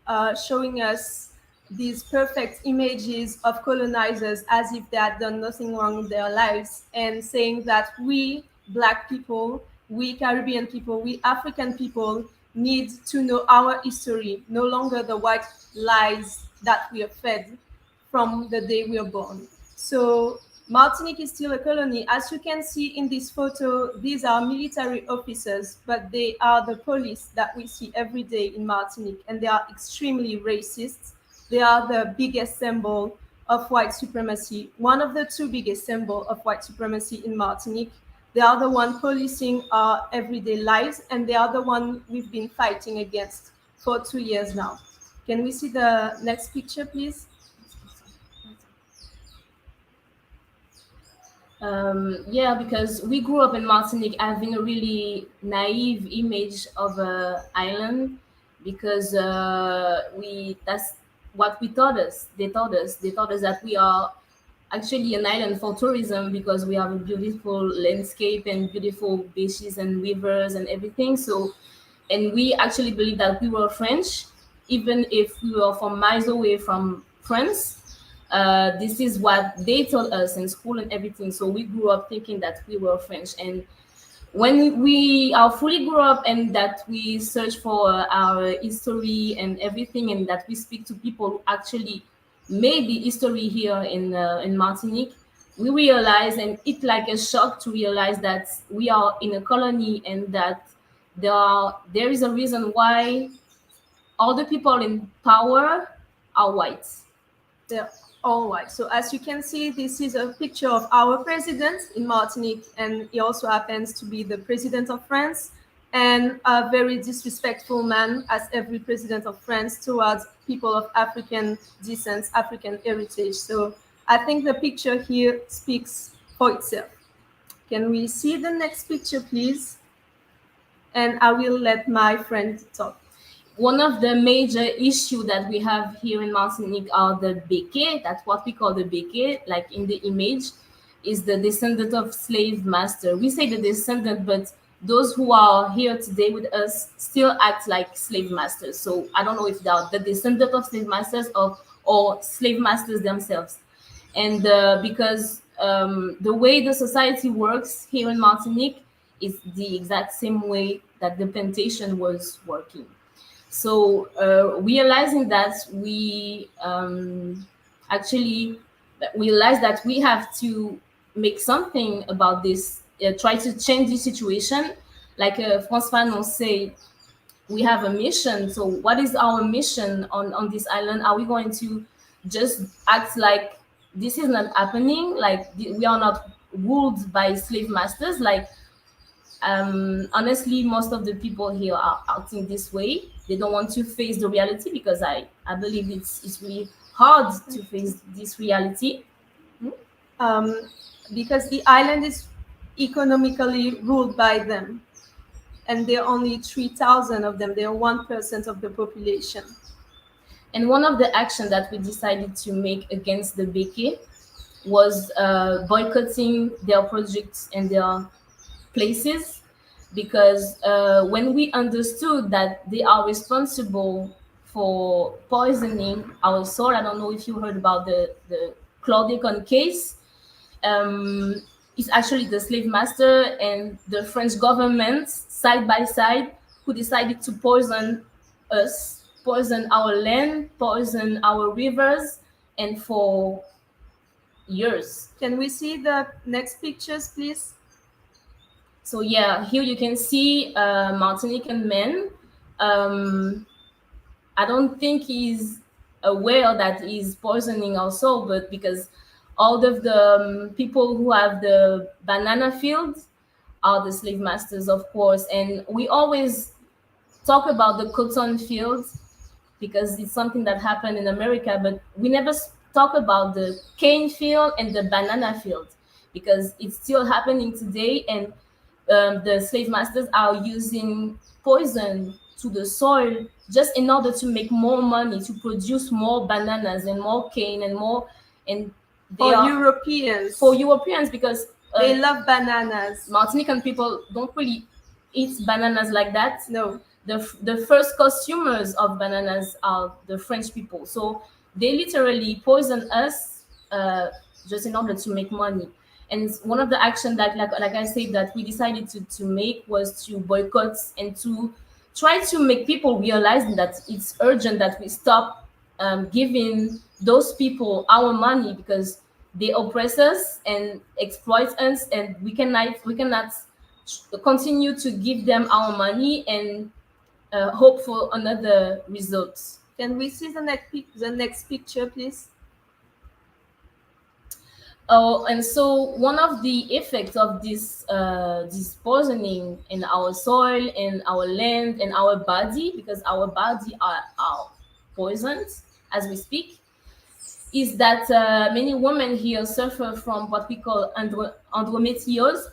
[SPEAKER 19] showing us these perfect images of colonizers as if they had done nothing wrong in their lives, and saying that we Black people, we Caribbean people, we African people need to know our history, no longer the white lies that we are fed from the day we are born. So Martinique is still a colony. As you can see in this photo, these are military officers, but they are the police that we see every day in Martinique, and they are extremely racist. They are the biggest symbol of white supremacy, one of the two biggest symbols of white supremacy in Martinique. They are the one policing our everyday lives, and they are the one we've been fighting against for 2 years now. Can we see the next picture, please?
[SPEAKER 20] Yeah, because we grew up in Martinique having a really naive image of an island, because that's what we taught us. They taught us that we are actually an island for tourism, because we have a beautiful landscape and beautiful beaches and rivers and everything. So, and we actually believe that we were French, even if we were from miles away from France. This is what they told us in school and everything. So we grew up thinking that we were French. And when we are fully grew up and that we search for our history and everything, and that we speak to people who actually made the history here in Martinique, we realize, and it's like a shock to realize that we are in a colony, and that there is a reason why all the people in power are white.
[SPEAKER 19] They're all white. So as you can see, this is a picture of our president in Martinique, and he also happens to be the president of France, and a very disrespectful man, as every president of France, towards people of African descent, African heritage. So I think the picture here speaks for itself. Can we see the next picture, please? And I will let my friend talk.
[SPEAKER 20] One of the major issues that we have here in Martinique are the béquet. That's what we call the béquet, like in the image, is the descendant of slave master. We say the descendant, but those who are here today with us still act like slave masters. So I don't know if they are the descendant of slave masters or slave masters themselves. And because the way the society works here in Martinique is the exact same way that the plantation was working. So realizing that we actually realize that we have to make something about this, try to change the situation. Like François Fanon said, we have a mission. So what is our mission on this island? Are we going to just act like this is not happening, like we are not ruled by slave masters? Like, honestly, most of the people here are acting this way. They don't want to face the reality, because I believe it's really hard to face this reality.
[SPEAKER 19] Because the island is economically ruled by them, and there are only 3,000 of them. They are 1% of the population.
[SPEAKER 20] And one of the actions that we decided to make against the Beke was boycotting their projects and their places, because when we understood that they are responsible for poisoning our soil, I don't know if you heard about the chlordécone case. It's actually the slave master and the French government side by side who decided to poison us, poison our land, poison our rivers, and for years.
[SPEAKER 19] Can we see the next pictures, please?
[SPEAKER 20] So yeah, here you can see Martinican man. I don't think he's aware that he's poisoning our soil, but because all of the people who have the banana fields are the slave masters, of course. And we always talk about the cotton fields because it's something that happened in America, but we never talk about the cane field and the banana field, because it's still happening today. And the slave masters are using poison to the soil just in order to make more money, to produce more bananas and more cane and more. And
[SPEAKER 19] for Europeans.
[SPEAKER 20] For Europeans, because
[SPEAKER 19] they love bananas.
[SPEAKER 20] Martinican people don't really eat bananas like that.
[SPEAKER 19] No.
[SPEAKER 20] The first consumers of bananas are the French people. So they literally poison us just in order to make money. And one of the actions that, like I said, that we decided to make was to boycott and to try to make people realize that it's urgent that we stop giving those people our money, because they oppress us and exploit us, and we cannot continue to give them our money and hope for another results.
[SPEAKER 19] Can we see the next picture, please?
[SPEAKER 20] Oh, and so one of the effects of this poisoning in our soil, in our land, and our body, because our body are poisoned as we speak, is that many women here suffer from what we call endometriose.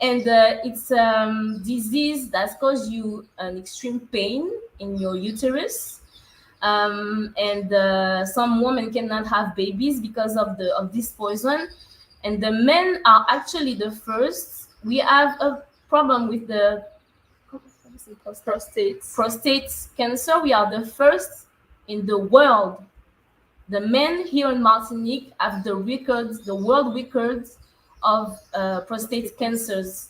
[SPEAKER 20] And it's disease that causes you an extreme pain in your uterus. And some women cannot have babies because of this poison. And the men are actually the first. We have a problem with the prostate cancer. We are the first in the world. The men here in Martinique have the world records of prostate cancers,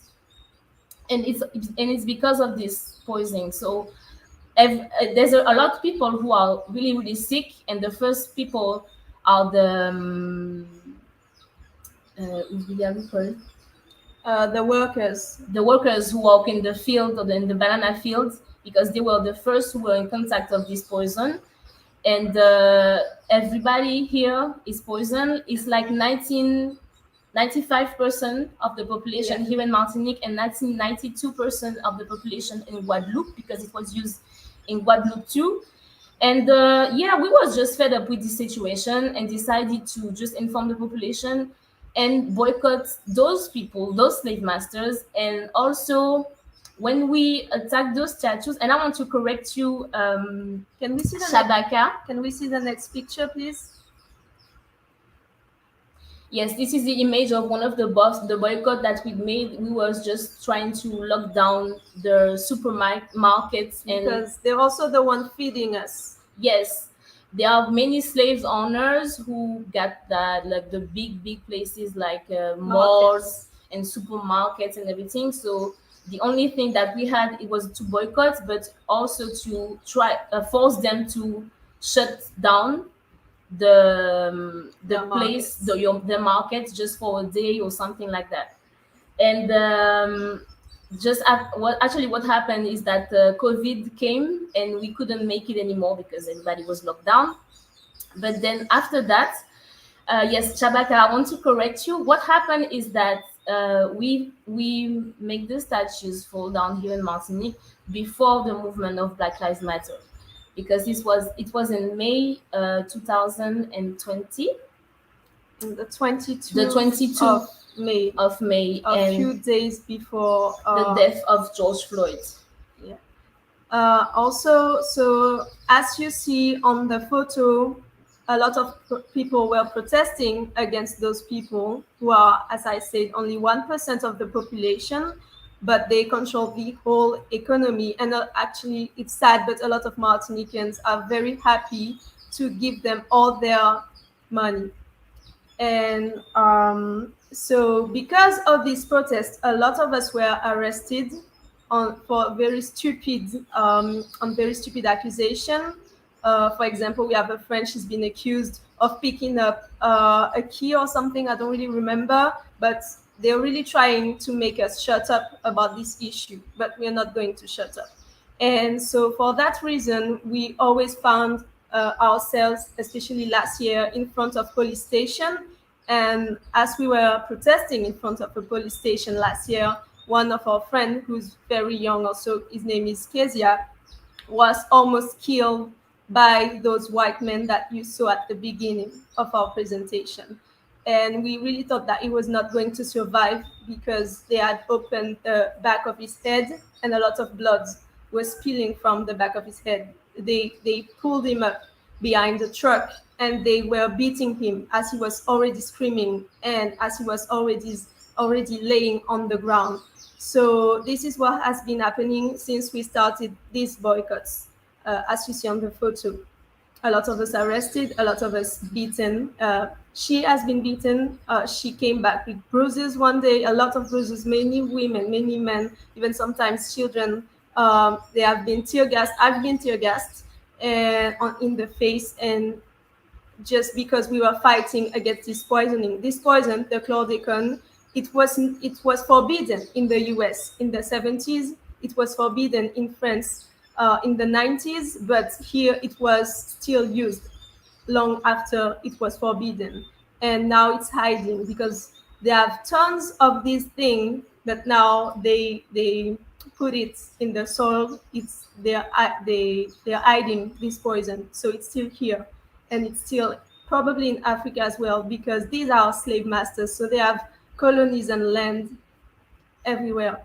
[SPEAKER 20] and it's because of this poisoning. So there's a lot of people who are really, really sick, and the first people are the workers. The workers who work in the field or in the banana fields, because they were the first who were in contact of this poison. And everybody here is poisoned. It's like 95% of the population here in Martinique, and 92% of the population in Guadeloupe, because it was used in Guadeloupe too. And we was just fed up with this situation and decided to just inform the population and boycott those people, those slave masters. And also, when we attack those statues, and I want to correct you,
[SPEAKER 19] can we see
[SPEAKER 20] Shabaka?
[SPEAKER 19] Can we see the next picture, please?
[SPEAKER 20] Yes, this is the image of one of the boycott that we made. We was just trying to lock down the supermarkets,
[SPEAKER 19] because they're also the one feeding us.
[SPEAKER 20] Yes, there are many slave owners who got that, like the big places like malls and supermarkets and everything. So the only thing that we had, it was to boycott, but also to try force them to shut down the place, the market, just for a day or something like that. And what happened is that COVID came and we couldn't make it anymore because everybody was locked down. But then after that, yes, Chabaka, I want to correct you. What happened is that we make the statues fall down here in Martinique before the movement of Black Lives Matter, because it was in May 2020.
[SPEAKER 19] The 22nd
[SPEAKER 20] The 22nd
[SPEAKER 19] of May, a
[SPEAKER 20] and
[SPEAKER 19] few days before
[SPEAKER 20] the death of George Floyd.
[SPEAKER 19] Yeah. Also, so as you see on the photo, a lot of people were protesting against those people who are, as I said, only 1% of the population, but they control the whole economy. And actually, it's sad, but a lot of Martinicans are very happy to give them all their money. And so because of these protests, a lot of us were arrested for very stupid accusation. For example, we have a friend, she's been accused of picking up a key or something, I don't really remember, but they're really trying to make us shut up about this issue, but we're not going to shut up. And so for that reason, we always found ourselves, especially last year, in front of police station. And as we were protesting in front of a police station last year, one of our friends, who's very young also, his name is Kezia, was almost killed by those white men that you saw at the beginning of our presentation. And we really thought that he was not going to survive because they had opened the back of his head and a lot of blood was spilling from the back of his head. They pulled him up behind the truck and they were beating him as he was already screaming and as he was already laying on the ground. So this is what has been happening since we started these boycotts, as you see on the photo. A lot of us arrested, a lot of us beaten. She has been beaten. She came back with bruises one day, a lot of bruises, many women, many men, even sometimes children. They have been tear gassed. I've been tear gassed in the face, and just because we were fighting against this poisoning. This poison, the chlordecone, it was forbidden in the US in the 70s. It was forbidden in France in the 90s, but here it was still used long after it was forbidden. And now it's hiding because they have tons of these things, but now they put it in the soil. They're hiding this poison, so it's still here, and it's still probably in Africa as well, because these are slave masters, so they have colonies and land everywhere.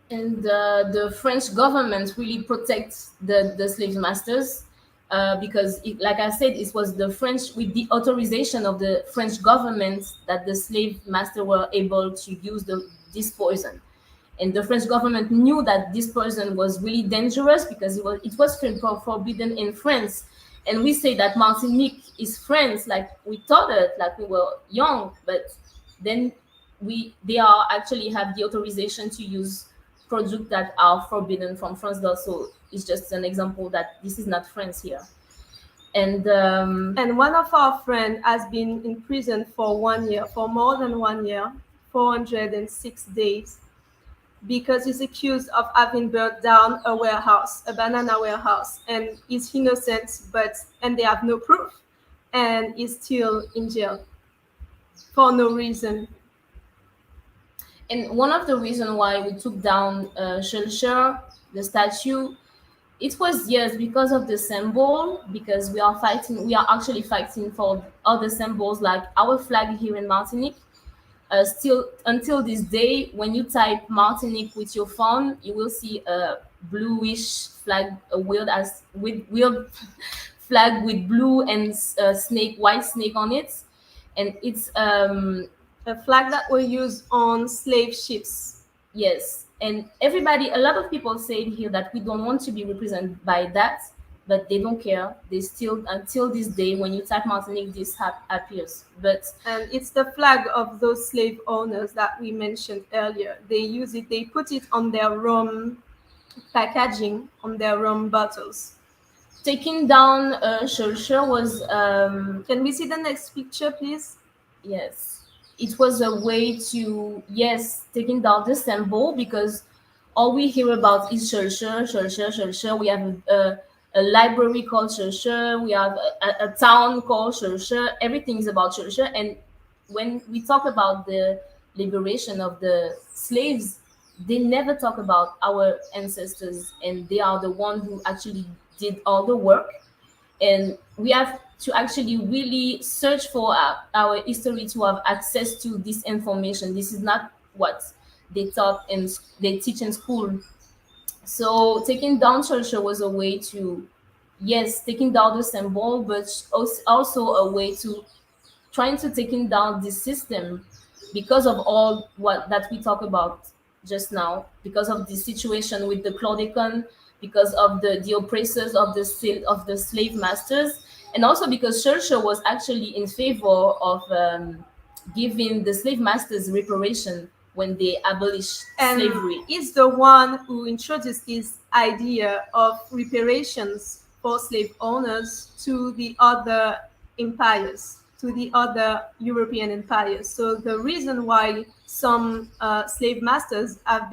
[SPEAKER 20] And the French government really protects the slave masters because, like I said, it was the French, with the authorization of the French government, that the slave master were able to use this poison. And the French government knew that this poison was really dangerous because it was forbidden in France. And we say that Martinique is France, like we thought it, like we were young, but then they are actually have the authorization to use products that are forbidden from France. So it's just an example that this is not France here. And
[SPEAKER 19] one of our friends has been in prison for 1 year, for more than 1 year, 406 days, because he's accused of having burnt down a warehouse, a banana warehouse, and he's innocent, and they have no proof, and he's still in jail for no reason.
[SPEAKER 20] And one of the reasons why we took down Ture, the statue, it was, yes, because of the symbol, because we are actually fighting for other symbols, like our flag here in Martinique. Still, until this day, when you type Martinique with your phone, you will see a bluish flag, a weird flag with blue and white snake on it. And it's
[SPEAKER 19] a flag that we use on slave ships.
[SPEAKER 20] Yes, and a lot of people say here that we don't want to be represented by that, but they don't care. They still, until this day, when you type Martinique, this appears.
[SPEAKER 19] And it's the flag of those slave owners that we mentioned earlier. They use it, they put it on their rum packaging, on their rum bottles.
[SPEAKER 20] Taking down Ture was...
[SPEAKER 19] Can we see the next picture, please?
[SPEAKER 20] Yes. it was a way to, yes, taking down the symbol, because all we hear about is Cherche. We have a library called Cherche. We have a town called Cherche. Everything is about Cherche. And when we talk about the liberation of the slaves, they never talk about our ancestors, and they are the one who actually did all the work. And we have to actually really search for our history to have access to this information. This is not what they taught and they teach in school. So taking down Churchill was a way to, yes, taking down the symbol, but also a way to trying to taking down this system, because of all what that we talk about just now, because of the situation with the chlordecone, because of the oppressors of the slave masters, and also because Churchill was actually in favor of giving the slave masters reparation when they abolished slavery.
[SPEAKER 19] He's the one who introduced this idea of reparations for slave owners to the other empires, to the other European empires. So the reason why some slave masters have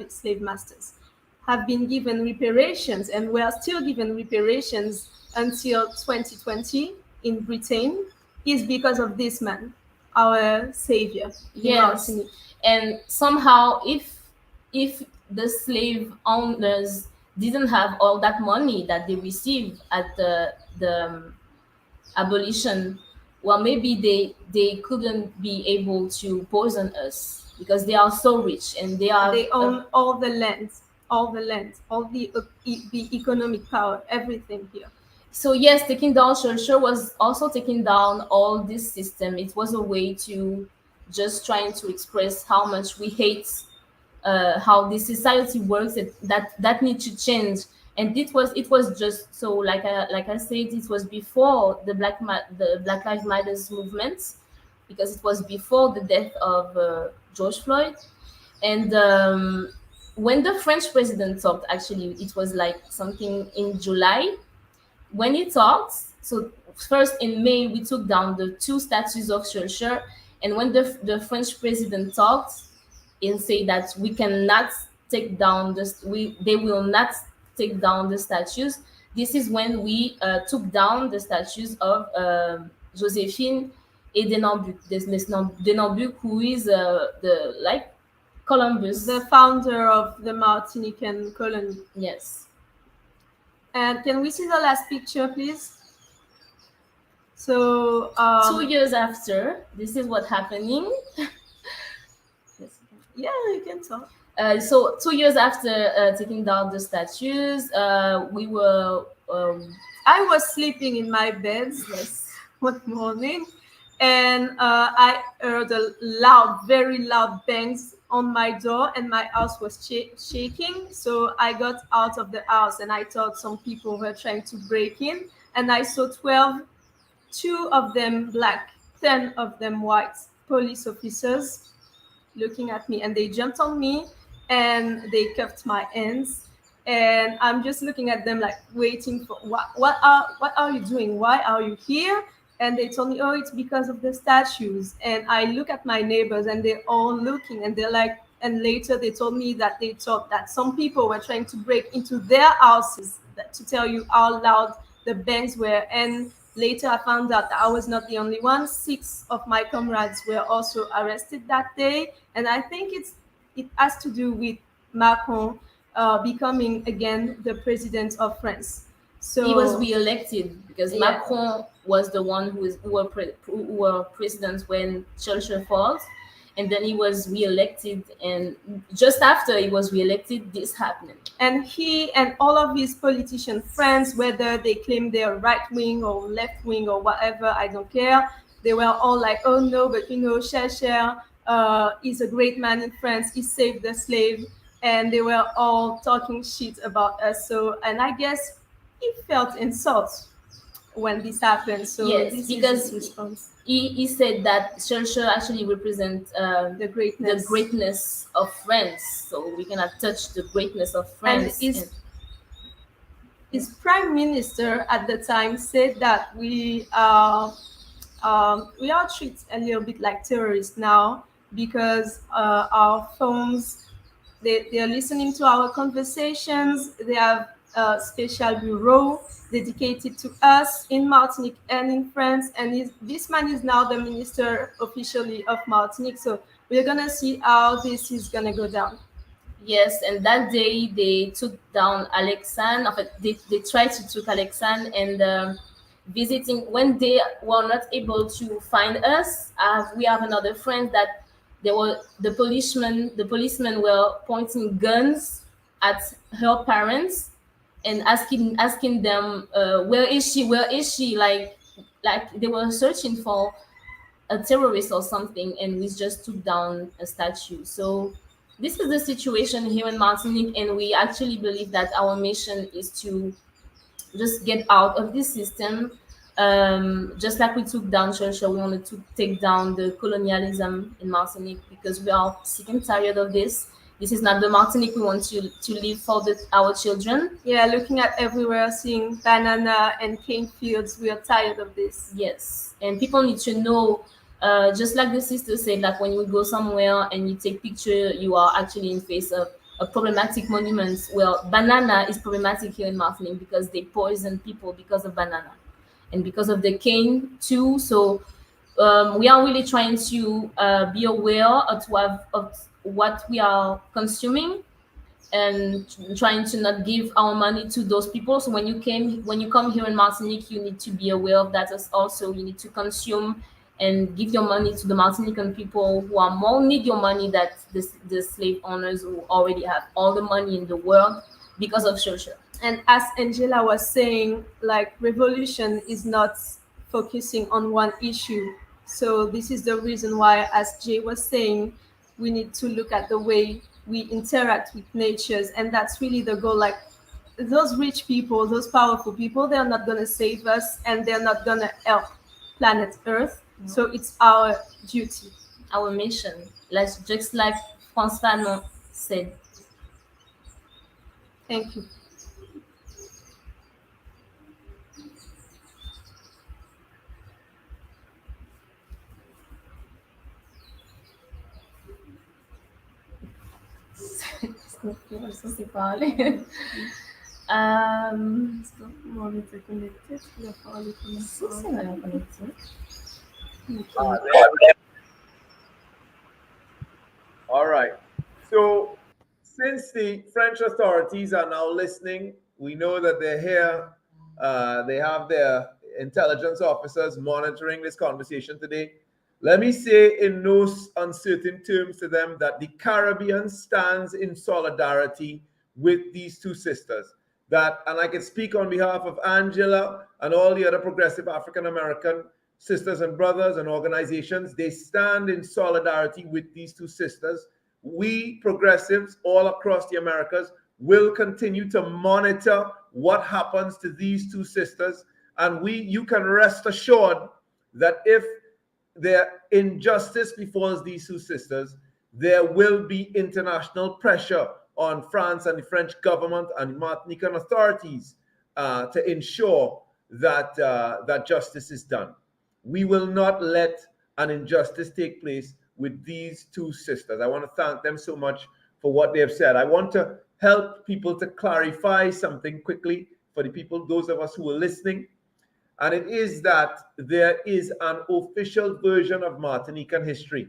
[SPEAKER 19] been given reparations, and we are still given reparations until 2020 in Britain, is because of this man, our savior.
[SPEAKER 20] Yes, and somehow if the slave owners didn't have all that money that they received at the abolition, well, maybe they couldn't be able to poison us, because they are so rich and they
[SPEAKER 19] own all the land, all the economic power, everything here.
[SPEAKER 20] So yes, taking down Churchill was also taking down all this system. It was a way to just trying to express how much we hate how this society works, that needs to change. And it was just so, like I said, it was before the Black Lives Matter movement, because it was before the death of George Floyd. And when the French president talked, actually, it was like something in July. When he talked, so first in May, we took down the 2 statues of Churchill. And when the French president talked and said that we cannot take down they will not take down the statues, this is when we took down the statues of Joséphine et Denambuc, who is the Columbus,
[SPEAKER 19] the founder of the Martinican colony.
[SPEAKER 20] Yes.
[SPEAKER 19] And can we see the last picture, please? So
[SPEAKER 20] 2 years after, this is what's happening.
[SPEAKER 19] Yeah, you can talk.
[SPEAKER 20] So 2 years after taking down the statues, we were.
[SPEAKER 19] I was sleeping in my bed one morning, and I heard very loud bangs on my door, and my house was shaking. So I got out of the house, and I thought some people were trying to break in, and I saw 2 of them black, 10 of them white police officers looking at me, and they jumped on me and they cuffed my hands, and I'm just looking at them like waiting for what are you doing? Why are you here? And they told me, oh, it's because of the statues. And I look at my neighbors, and they're all looking, and they're like, and later they told me that they thought that some people were trying to break into their houses, to tell you how loud the bangs were. And later I found out that I was not the only one. 6 of my comrades were also arrested that day. And I think it has to do with Macron becoming again the president of France. So
[SPEAKER 20] he was re-elected, because Macron was the one who were president when Churchill falls, and then he was re-elected, and just after he was re-elected, this happened.
[SPEAKER 19] And he and all of his politician friends, whether they claim they're right wing or left wing or whatever, I don't care, they were all like, oh no, but Churchill is a great man in France, he saved the slave, and they were all talking shit about us. So, and I guess he felt insulted when this happened. So
[SPEAKER 20] yes, because he said that Churchill actually represents the greatness of France. So we cannot touch the greatness of France.
[SPEAKER 19] And his prime minister at the time said that we are treated a little bit like terrorists now, because our phones, they are listening to our conversations. They have a special bureau dedicated to us in Martinique and in France. And this man is now the minister officially of Martinique. So we're going to see how this is going to go down.
[SPEAKER 20] Yes, and that day they took down Alexandre. In fact, they tried to take Alexandre, and visiting when they were not able to find us. We have another friend that the policemen were pointing guns at her parents and asking them, where is she, like they were searching for a terrorist or something, and we just took down a statue. So this is the situation here in Martinique, and we actually believe that our mission is to just get out of this system. Just like we took down Churchill, we wanted to take down the colonialism in Martinique, because we are sick and tired of this. This is not the Martinique we want to live for our children.
[SPEAKER 19] Yeah, looking at everywhere, seeing banana and cane fields, we are tired of this.
[SPEAKER 20] Yes, and people need to know, just like the sister said, like when you go somewhere and you take picture, you are actually in face of a problematic monuments. Well, banana is problematic here in Martinique because they poison people because of banana and because of the cane too. So we are really trying to be aware of what we are consuming and trying to not give our money to those people. So when you come here in Martinique, you need to be aware of that as also. You need to consume and give your money to the Martinican people who are more need your money than the slave owners who already have all the money in the world because of Churchill.
[SPEAKER 19] And as Angela was saying, like, revolution is not focusing on one issue. So this is the reason why, as Jay was saying, we need to look at the way we interact with natures, and that's really the goal. Like, those rich people, those powerful people, they're not going to save us, and they're not going to help planet Earth. So it's our duty,
[SPEAKER 20] our mission. Just like François said.
[SPEAKER 19] Thank you.
[SPEAKER 5] All right. So since the French authorities are now listening, we know that they're here. They have their intelligence officers monitoring this conversation today. Let me say in no uncertain terms to them that the Caribbean stands in solidarity with these two sisters. And I can speak on behalf of Angela and all the other progressive African American sisters and brothers and organizations. They stand in solidarity with these two sisters. We progressives all across the Americas will continue to monitor what happens to these two sisters. And you can rest assured that if their injustice befalls these two sisters, there will be international pressure on France and the French government and the Martinican authorities to ensure that that justice is done. We will not let an injustice take place with these two sisters. I want to thank them so much for what they have said. I want to help people to clarify something quickly for the people, those of us who are listening. And it is that there is an official version of Martinican history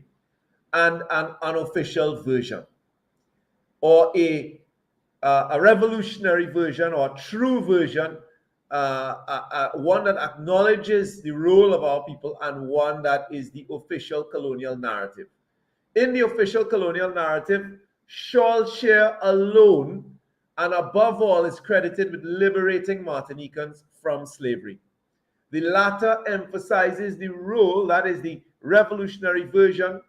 [SPEAKER 5] and an unofficial version, or a revolutionary version or true version, one that acknowledges the role of our people and one that is the official colonial narrative. In the official colonial narrative, Share alone and above all is credited with liberating Martinicans from slavery. The latter emphasizes the role, that is the revolutionary version,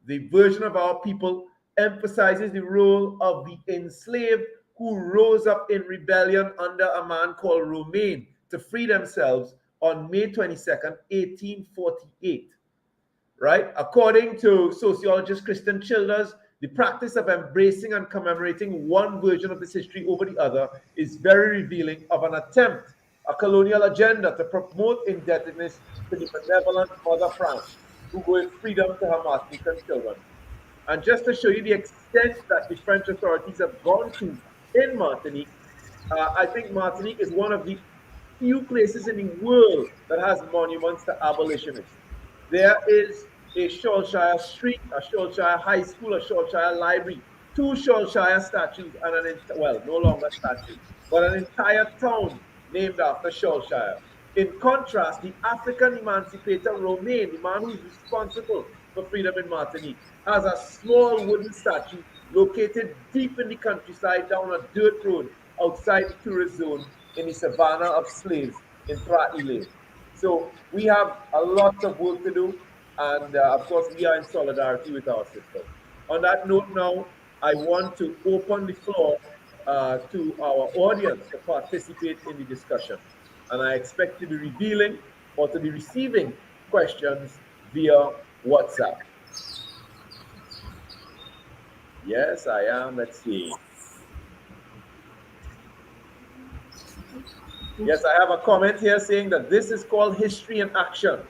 [SPEAKER 5] the version of our people emphasizes the role of the enslaved who rose up in rebellion under a man called Romain to free themselves on May 22nd, 1848. Right? According to sociologist Kristen Childers, the practice of embracing and commemorating one version of this history over the other is very revealing of an attempt, a colonial agenda to promote indebtedness to the benevolent Mother France, who gave freedom to her Martinican children. And just to show you the extent that the French authorities have gone to in Martinique, I think Martinique is one of the few places in the world that has monuments to abolitionists. There is a Shropshire Street, a Shropshire High School, a Shropshire Library, two Shropshire statues, and well, no longer statues, but an entire town named after Shropshire. In contrast, the African emancipator Romain, the man who's responsible for freedom in Martinique, has a small wooden statue located deep in the countryside down a dirt road outside the tourist zone in the savannah of slaves in Tra-Ile. So we have a lot of work to do, and of course we are in solidarity with our sisters. On that note now, I want to open the floor to our audience to participate in the discussion. And I expect to be revealing or to be receiving questions via WhatsApp. Yes, I am. Let's see. Yes, I have a comment here saying that this is called history in action.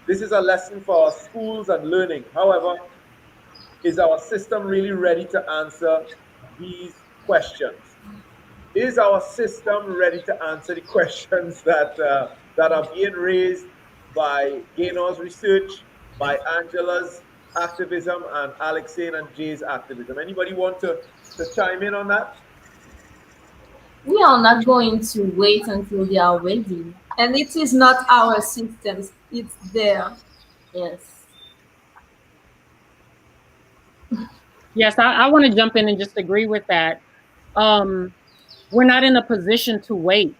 [SPEAKER 5] This is a lesson for our schools and learning. However, is our system really ready to answer these questions? Is our system ready to answer the questions that are being raised by Gaynor's research, by Angela's activism, and Alexine and Jay's activism? Anybody want to chime in on that?
[SPEAKER 20] We are not going to wait until they are ready.
[SPEAKER 19] And it is not our systems, it's there.
[SPEAKER 20] Yes.
[SPEAKER 18] Yes, I want to jump in and just agree with that. We're not in a position to wait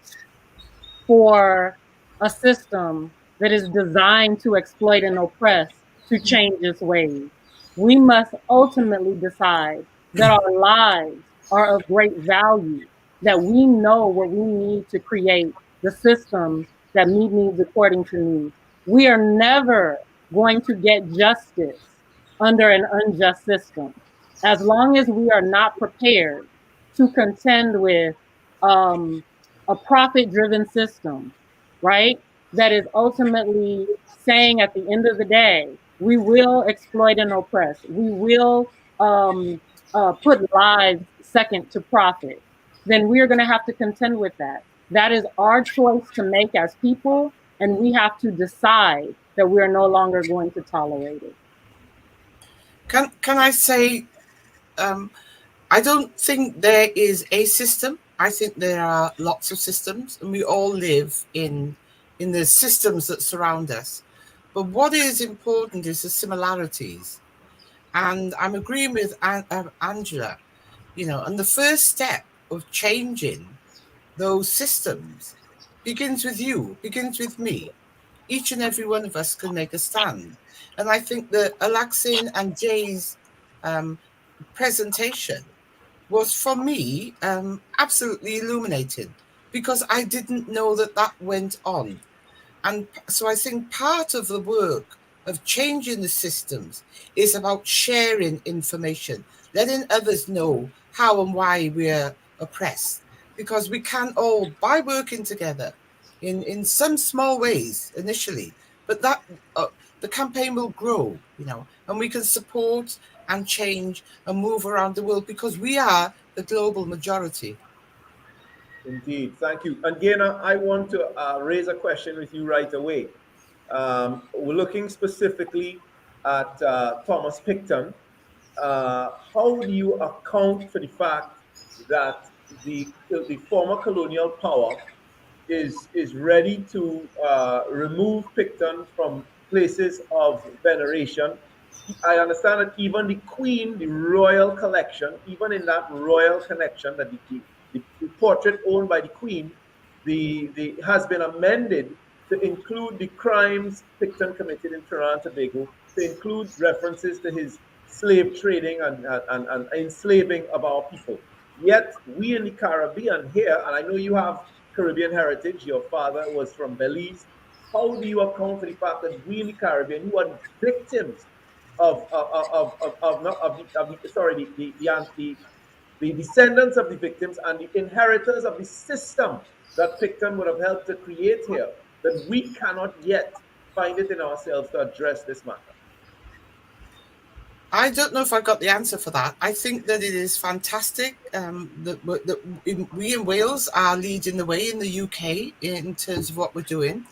[SPEAKER 18] for a system that is designed to exploit and oppress to change its ways. We must ultimately decide that our lives are of great value, that we know what we need to create the systems that meet needs according to needs. We are never going to get justice under an unjust system. As long as we are not prepared to contend with a profit-driven system, right? That is ultimately saying at the end of the day, we will exploit and oppress. We will put lives second to profit. Then we are going to have to contend with that. That is our choice to make as people, and we have to decide that we are no longer going to tolerate it.
[SPEAKER 17] Can I say, I don't think there is a system. I think there are lots of systems, and we all live in the systems that surround us. But what is important is the similarities. And I'm agreeing with Angela, and the first step of changing those systems begins with you, begins with me. Each and every one of us can make a stand. And I think that Alexine and Jay's presentation was, for me, absolutely illuminating, because I didn't know that went on. And so I think part of the work of changing the systems is about sharing information, letting others know how and why we're oppressed, because we can all, by working together in some small ways initially, but that the campaign will grow, and we can support and change and move around the world, because we are the global majority.
[SPEAKER 5] Indeed, thank you. And Gaynor, I want to raise a question with you right away. We're looking specifically at Thomas Picton. How do you account for the fact that the former colonial power is ready to remove Picton from places of veneration? I understand that even the Queen, the royal collection, even in that royal collection, that the portrait owned by the Queen, has been amended to include the crimes Picton committed in Trinidad and Tobago, to include references to his slave trading and enslaving of our people. Yet we in the Caribbean here, and I know you have Caribbean heritage, your father was from Belize. How do you account for the fact that we in the Caribbean, who are victims of the descendants of the victims and the inheritors of the system that Picton would have helped to create here, that we cannot yet find it in ourselves to address this matter?
[SPEAKER 17] I don't know if I got the answer for that. I think that it is fantastic that we in Wales are leading the way in the UK in terms of what we're doing.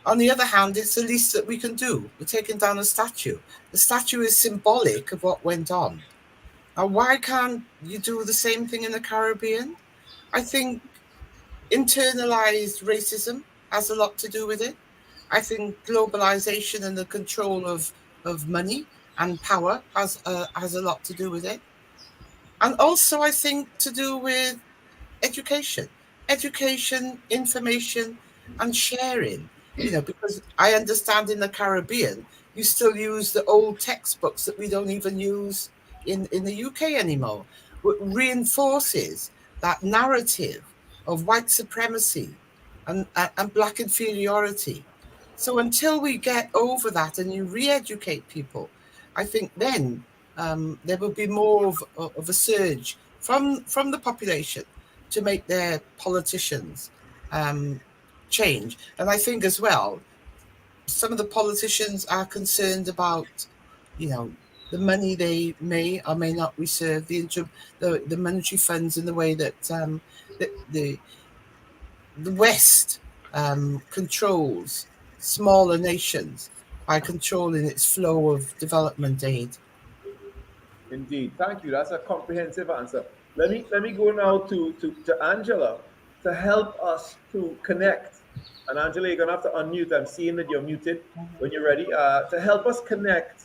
[SPEAKER 17] On the other hand, it's the least that we can do. We're taking down a statue. The statue is symbolic of what went on. Now, why can't you do the same thing in the Caribbean? I think internalized racism has a lot to do with it. I think globalization and the control of money and power has a lot to do with it. And also, I think, to do with education, information, and sharing. Because I understand in the Caribbean, you still use the old textbooks that we don't even use in the UK anymore. It reinforces that narrative of white supremacy and black inferiority. So until we get over that and you re-educate people, I think then there will be more of a surge from the population to make their politicians change. And I think as well, some of the politicians are concerned about, the money they may or may not reserve, the monetary funds in the way that the West controls smaller nations by controlling its flow of development aid.
[SPEAKER 5] Indeed, thank you. That's a comprehensive answer. Let me go now to Angela to help us to connect. And Angela, you're gonna have to unmute. I'm seeing that you're muted. When you're ready, to help us connect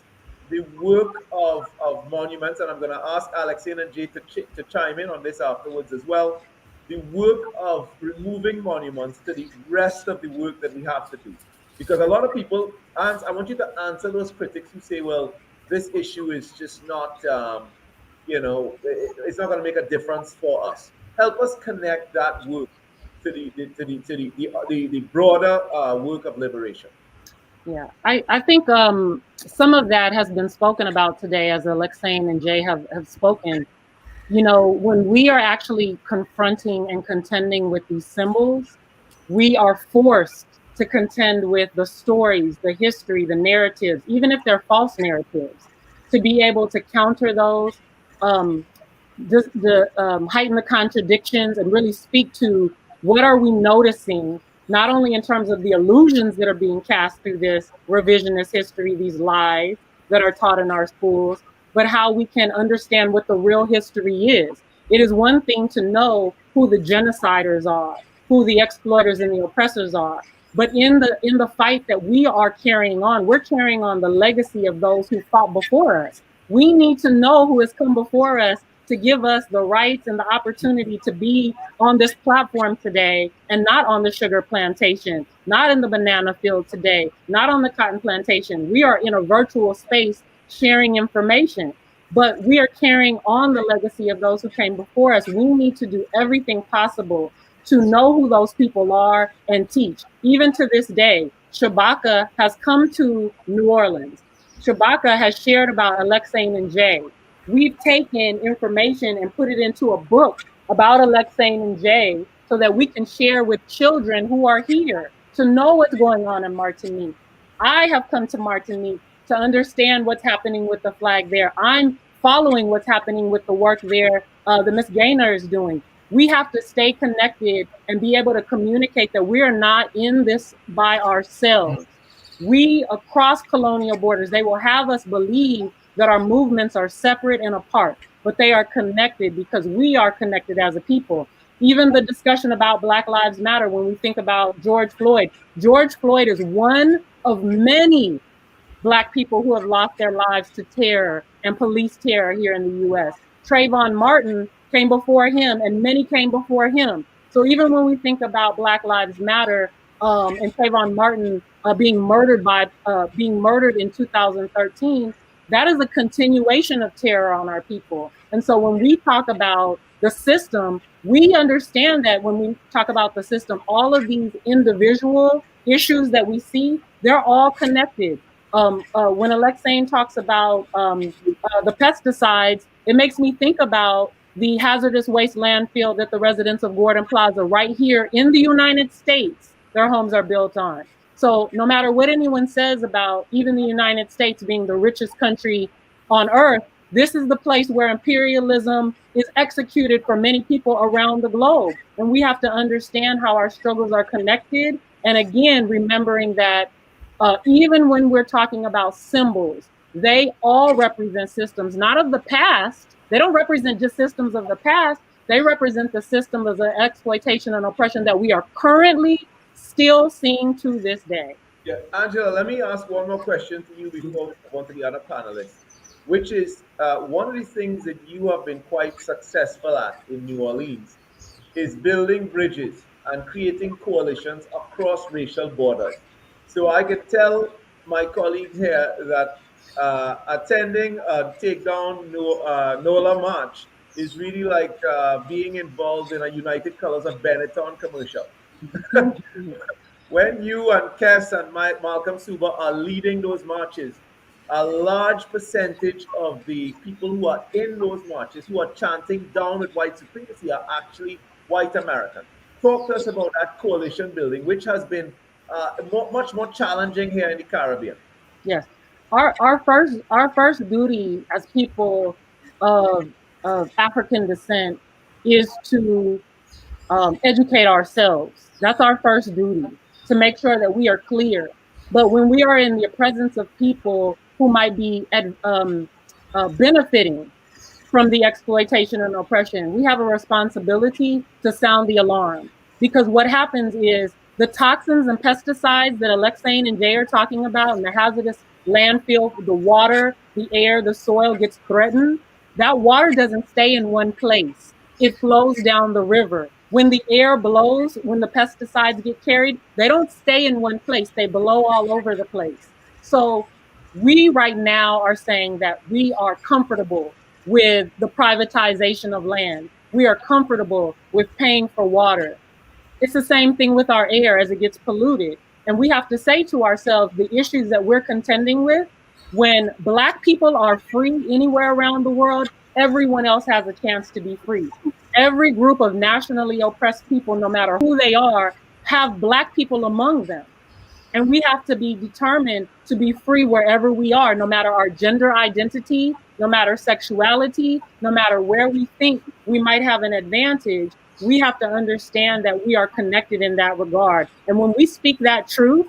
[SPEAKER 5] the work of monuments, and I'm gonna ask Alexine and Jay to chime in on this afterwards as well. The work of removing monuments to the rest of the work that we have to do. Because a lot of people, and I want you to answer those critics who say, well, this issue is just not, it's not going to make a difference for us. Help us connect that work to the broader work of liberation.
[SPEAKER 18] Yeah, I think some of that has been spoken about today, as Alexane and Jay have spoken. When we are actually confronting and contending with these symbols, we are forced to contend with the stories, the history, the narratives, even if they're false narratives, to be able to counter those, heighten the contradictions and really speak to what are we noticing, not only in terms of the illusions that are being cast through this revisionist history, these lies that are taught in our schools, but how we can understand what the real history is. It is one thing to know who the genociders are, who the exploiters and the oppressors are. But in the fight that we are carrying on, we're carrying on the legacy of those who fought before us. We need to know who has come before us to give us the rights and the opportunity to be on this platform today and not on the sugar plantation, not in the banana field today, not on the cotton plantation. We are in a virtual space sharing information, but we are carrying on the legacy of those who came before us. We need to do everything possible to know who those people are and teach. Even to this day, Shabaka has come to New Orleans. Shabaka has shared about Alexane and Jay. We've taken information and put it into a book about Alexane and Jay so that we can share with children who are here to know what's going on in Martinique. I have come to Martinique to understand what's happening with the flag there. I'm following what's happening with the work there the Miss Gaynor is doing. We have to stay connected and be able to communicate that we are not in this by ourselves. We, across colonial borders, they will have us believe that our movements are separate and apart, but they are connected because we are connected as a people. Even the discussion about Black Lives Matter, when we think about George Floyd is one of many Black people who have lost their lives to terror and police terror here in the US. Trayvon Martin came before him, and many came before him. So even when we think about Black Lives Matter and Trayvon Martin being murdered in 2013, that is a continuation of terror on our people. And so when we talk about the system, we understand that when we talk about the system, all of these individual issues that we see, they're all connected. When Alexane talks about the pesticides, it makes me think about the hazardous waste landfill that the residents of Gordon Plaza right here in the United States, their homes are built on. So no matter what anyone says about even the United States being the richest country on earth, this is the place where imperialism is executed for many people around the globe. And we have to understand how our struggles are connected. And again, remembering that even when we're talking about symbols, they all represent systems, not of the past. They don't represent just systems of the past. They represent the system of the exploitation and oppression that we are currently still seeing to this day.
[SPEAKER 5] Yeah, Angela, let me ask one more question to you before we move on to the other panelists, which is one of the things that you have been quite successful at in New Orleans is building bridges and creating coalitions across racial borders. So I could tell my colleagues here that attending a takedown NOLA march is really like being involved in a United Colors of Benetton commercial. When you and Kes and Malcolm Suba are leading those marches, a large percentage of the people who are in those marches, who are chanting down with white supremacy, are actually white American. Talk to us about that coalition building, which has been much more challenging here in the Caribbean.
[SPEAKER 18] Yes, our first duty as people of African descent is to educate ourselves. That's our first duty, to make sure that we are clear. But when we are in the presence of people who might be benefiting from the exploitation and oppression, we have a responsibility to sound the alarm. Because what happens is the toxins and pesticides that Alexane and Jay are talking about, and the hazardous landfill, the water, the air, the soil gets threatened. That water doesn't stay in one place. It flows down the river. When the air blows, when the pesticides get carried, they don't stay in one place. They blow all over the place. So we right now are saying that we are comfortable with the privatization of land. We are comfortable with paying for water. It's the same thing with our air as it gets polluted. And we have to say to ourselves the issues that we're contending with. When Black people are free anywhere around the world, everyone else has a chance to be free. Every group of nationally oppressed people, no matter who they are, have Black people among them. And we have to be determined to be free wherever we are, no matter our gender identity, no matter sexuality, no matter where we think we might have an advantage. We have to understand that we are connected in that regard. And when we speak that truth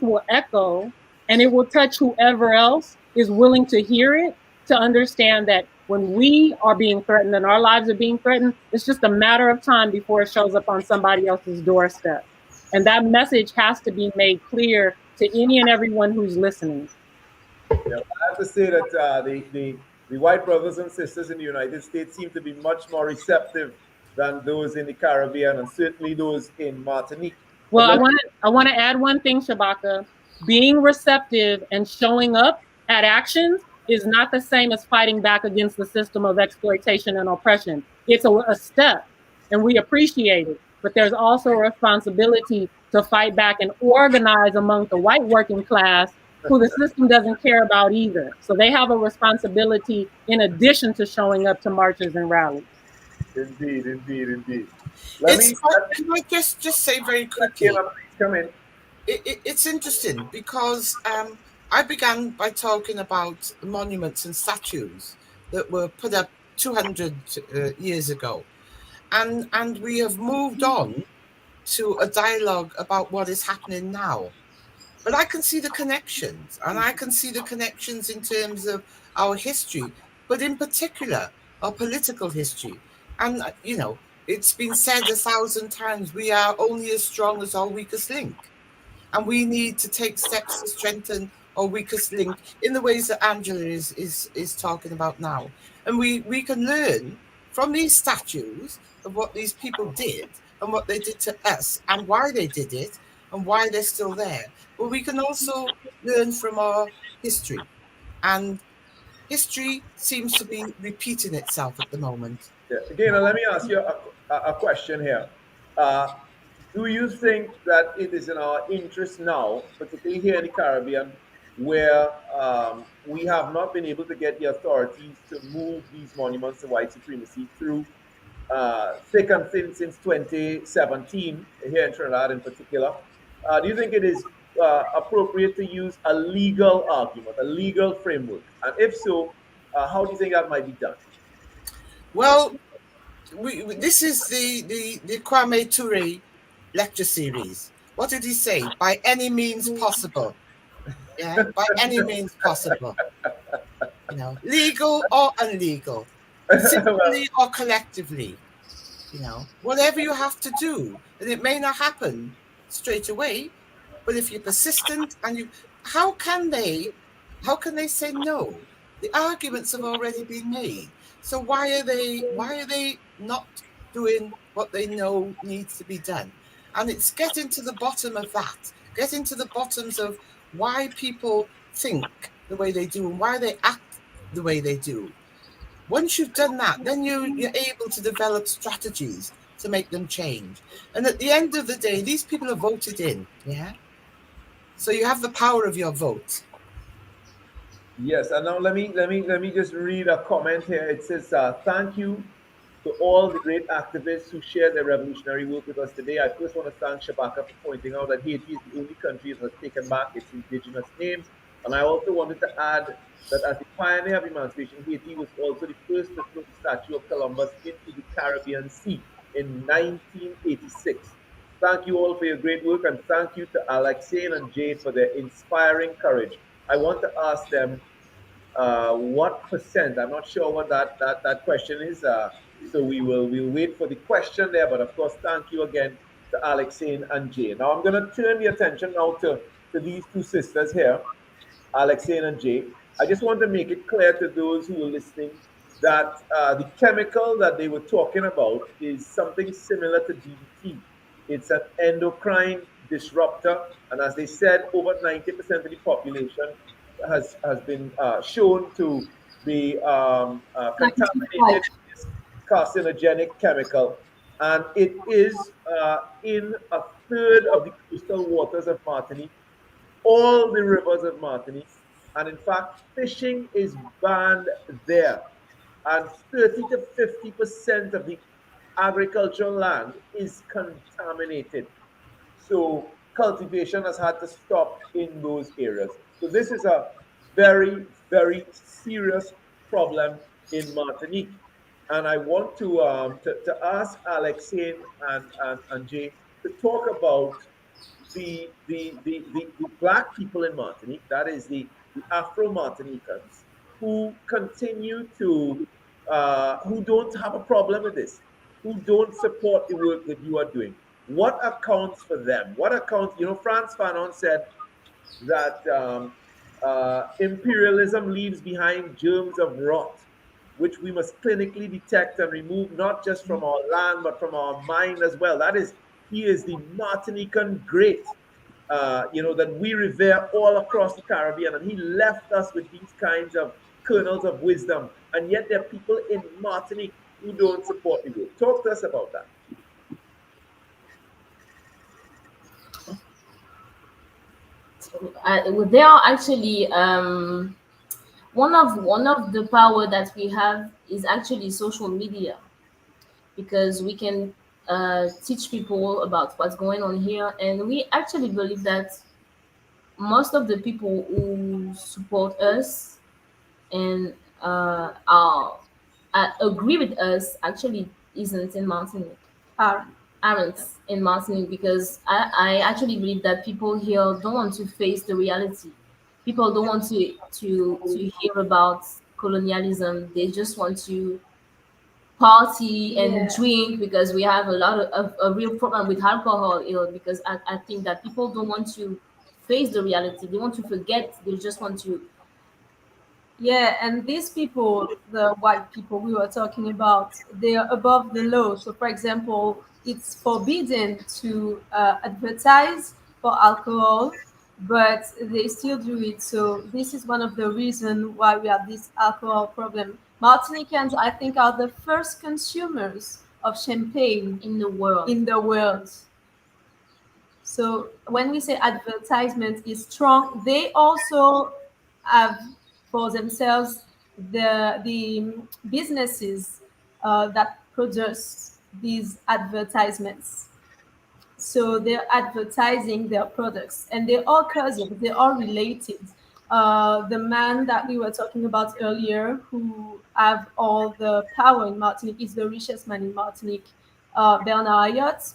[SPEAKER 18] will echo and it will touch whoever else is willing to hear it, to understand that when we are being threatened and our lives are being threatened, it's just a matter of time before it shows up on somebody else's doorstep. And that message has to be made clear to any and everyone who's listening.
[SPEAKER 5] Yeah, I have to say that the white brothers and sisters in the United States seem to be much more receptive than those in the Caribbean, and certainly those in Martinique.
[SPEAKER 18] Well, I want to add one thing, Shabaka. Being receptive and showing up at actions is not the same as fighting back against the system of exploitation and oppression. It's a step, and we appreciate it. But there's also a responsibility to fight back and organize among the white working class, who the system doesn't care about either. So they have a responsibility in addition to showing up to marches and rallies.
[SPEAKER 5] Indeed.
[SPEAKER 17] Can I just say very quickly?
[SPEAKER 5] Come in.
[SPEAKER 17] It's interesting because I began by talking about monuments and statues that were put up 200 years ago. And we have moved on to a dialogue about what is happening now. But I can see the connections, and I can see the connections in terms of our history, but in particular, our political history. And, you know, it's been said 1,000 times, we are only as strong as our weakest link. And we need to take steps to strengthen our weakest link in the ways that Angela is talking about now. And we can learn from these statues of what these people did and what they did to us and why they did it and why they're still there. But we can also learn from our history. And history seems to be repeating itself at the moment.
[SPEAKER 5] Yeah. Again, let me ask you a question here. Do you think that it is in our interest now, particularly here in the Caribbean, where we have not been able to get the authorities to move these monuments to white supremacy through thick and thin since 2017, here in Trinidad in particular? Do you think it is appropriate to use a legal argument, a legal framework? And if so, how do you think that might be done?
[SPEAKER 17] Well, this is the Kwame Ture lecture series. What did he say? By any means possible. Yeah, by any means possible. You know, legal or illegal, singly or collectively. You know, whatever you have to do, and it may not happen straight away, but if you're persistent and you, how can they say no? The arguments have already been made. So why are they not doing what they know needs to be done? And it's getting to the bottom of that, getting to the bottoms of why people think the way they do and why they act the way they do. Once you've done that, then you're able to develop strategies to make them change. And at the end of the day, these people are voted in, yeah? So you have the power of your vote.
[SPEAKER 5] Yes, and now let me just read a comment here. It says, "Thank you to all the great activists who share their revolutionary work with us today. I first want to thank Shabaka for pointing out that Haiti is the only country that has taken back its indigenous names. And I also wanted to add that as the pioneer of emancipation, Haiti was also the first to float the statue of Columbus into the Caribbean Sea in 1986. Thank you all for your great work, and thank you to Alexane and Jay for their inspiring courage. I want to ask them what percent. I'm not sure what that question is. So we'll wait for the question there. But of course, thank you again to Alexane and Jay. Now I'm going to turn the attention now to these two sisters here, Alexane and Jay. I just want to make it clear to those who are listening that the chemical that they were talking about is something similar to DDT. It's an endocrine disruptor, and as they said, over 90% of the population has been shown to be contaminated with this carcinogenic chemical, and it is in a third of the coastal waters of Martinique, all the rivers of Martinique, and in fact, fishing is banned there, and 30 to 50% of the agricultural land is contaminated. So cultivation has had to stop in those areas. So this is a very, very serious problem in Martinique. And I want to ask Alexane and Jay to talk about the black people in Martinique, that is the Afro-Martinicans, who continue to, who don't have a problem with this, who don't support the work that you are doing. What accounts for them? What accounts, Frantz Fanon said that imperialism leaves behind germs of rot, which we must clinically detect and remove, not just from our land, but from our mind as well. That is, he is the Martinican great, that we revere all across the Caribbean. And he left us with these kinds of kernels of wisdom. And yet there are people in Martinique who don't support the work. Talk to us about that.
[SPEAKER 20] They are actually one of the power that we have is actually social media, because we can teach people about what's going on here, and we actually believe that most of the people who support us and agree with us actually isn't in Martinique. Aren't in Martinique, because I actually believe that people here don't want to face the reality. People don't want to hear about colonialism. They just want to party and drink, because we have a lot of a real problem with alcohol, because I think that people don't want to face the reality. They want to forget. They just want to.
[SPEAKER 19] Yeah, and these people, the white people we were talking about, they are above the law. So, for example, it's forbidden to advertise for alcohol, but they still do it. So this is one of the reasons why we have this alcohol problem. Martinicans, I think, are the first consumers of champagne
[SPEAKER 20] in the world.
[SPEAKER 19] So when we say advertisement is strong, they also have for themselves the businesses that produce these advertisements. So they're advertising their products, and they're all cousins, they're all related. The man that we were talking about earlier, who have all the power in Martinique, is the richest man in Martinique, Bernard Ayotte.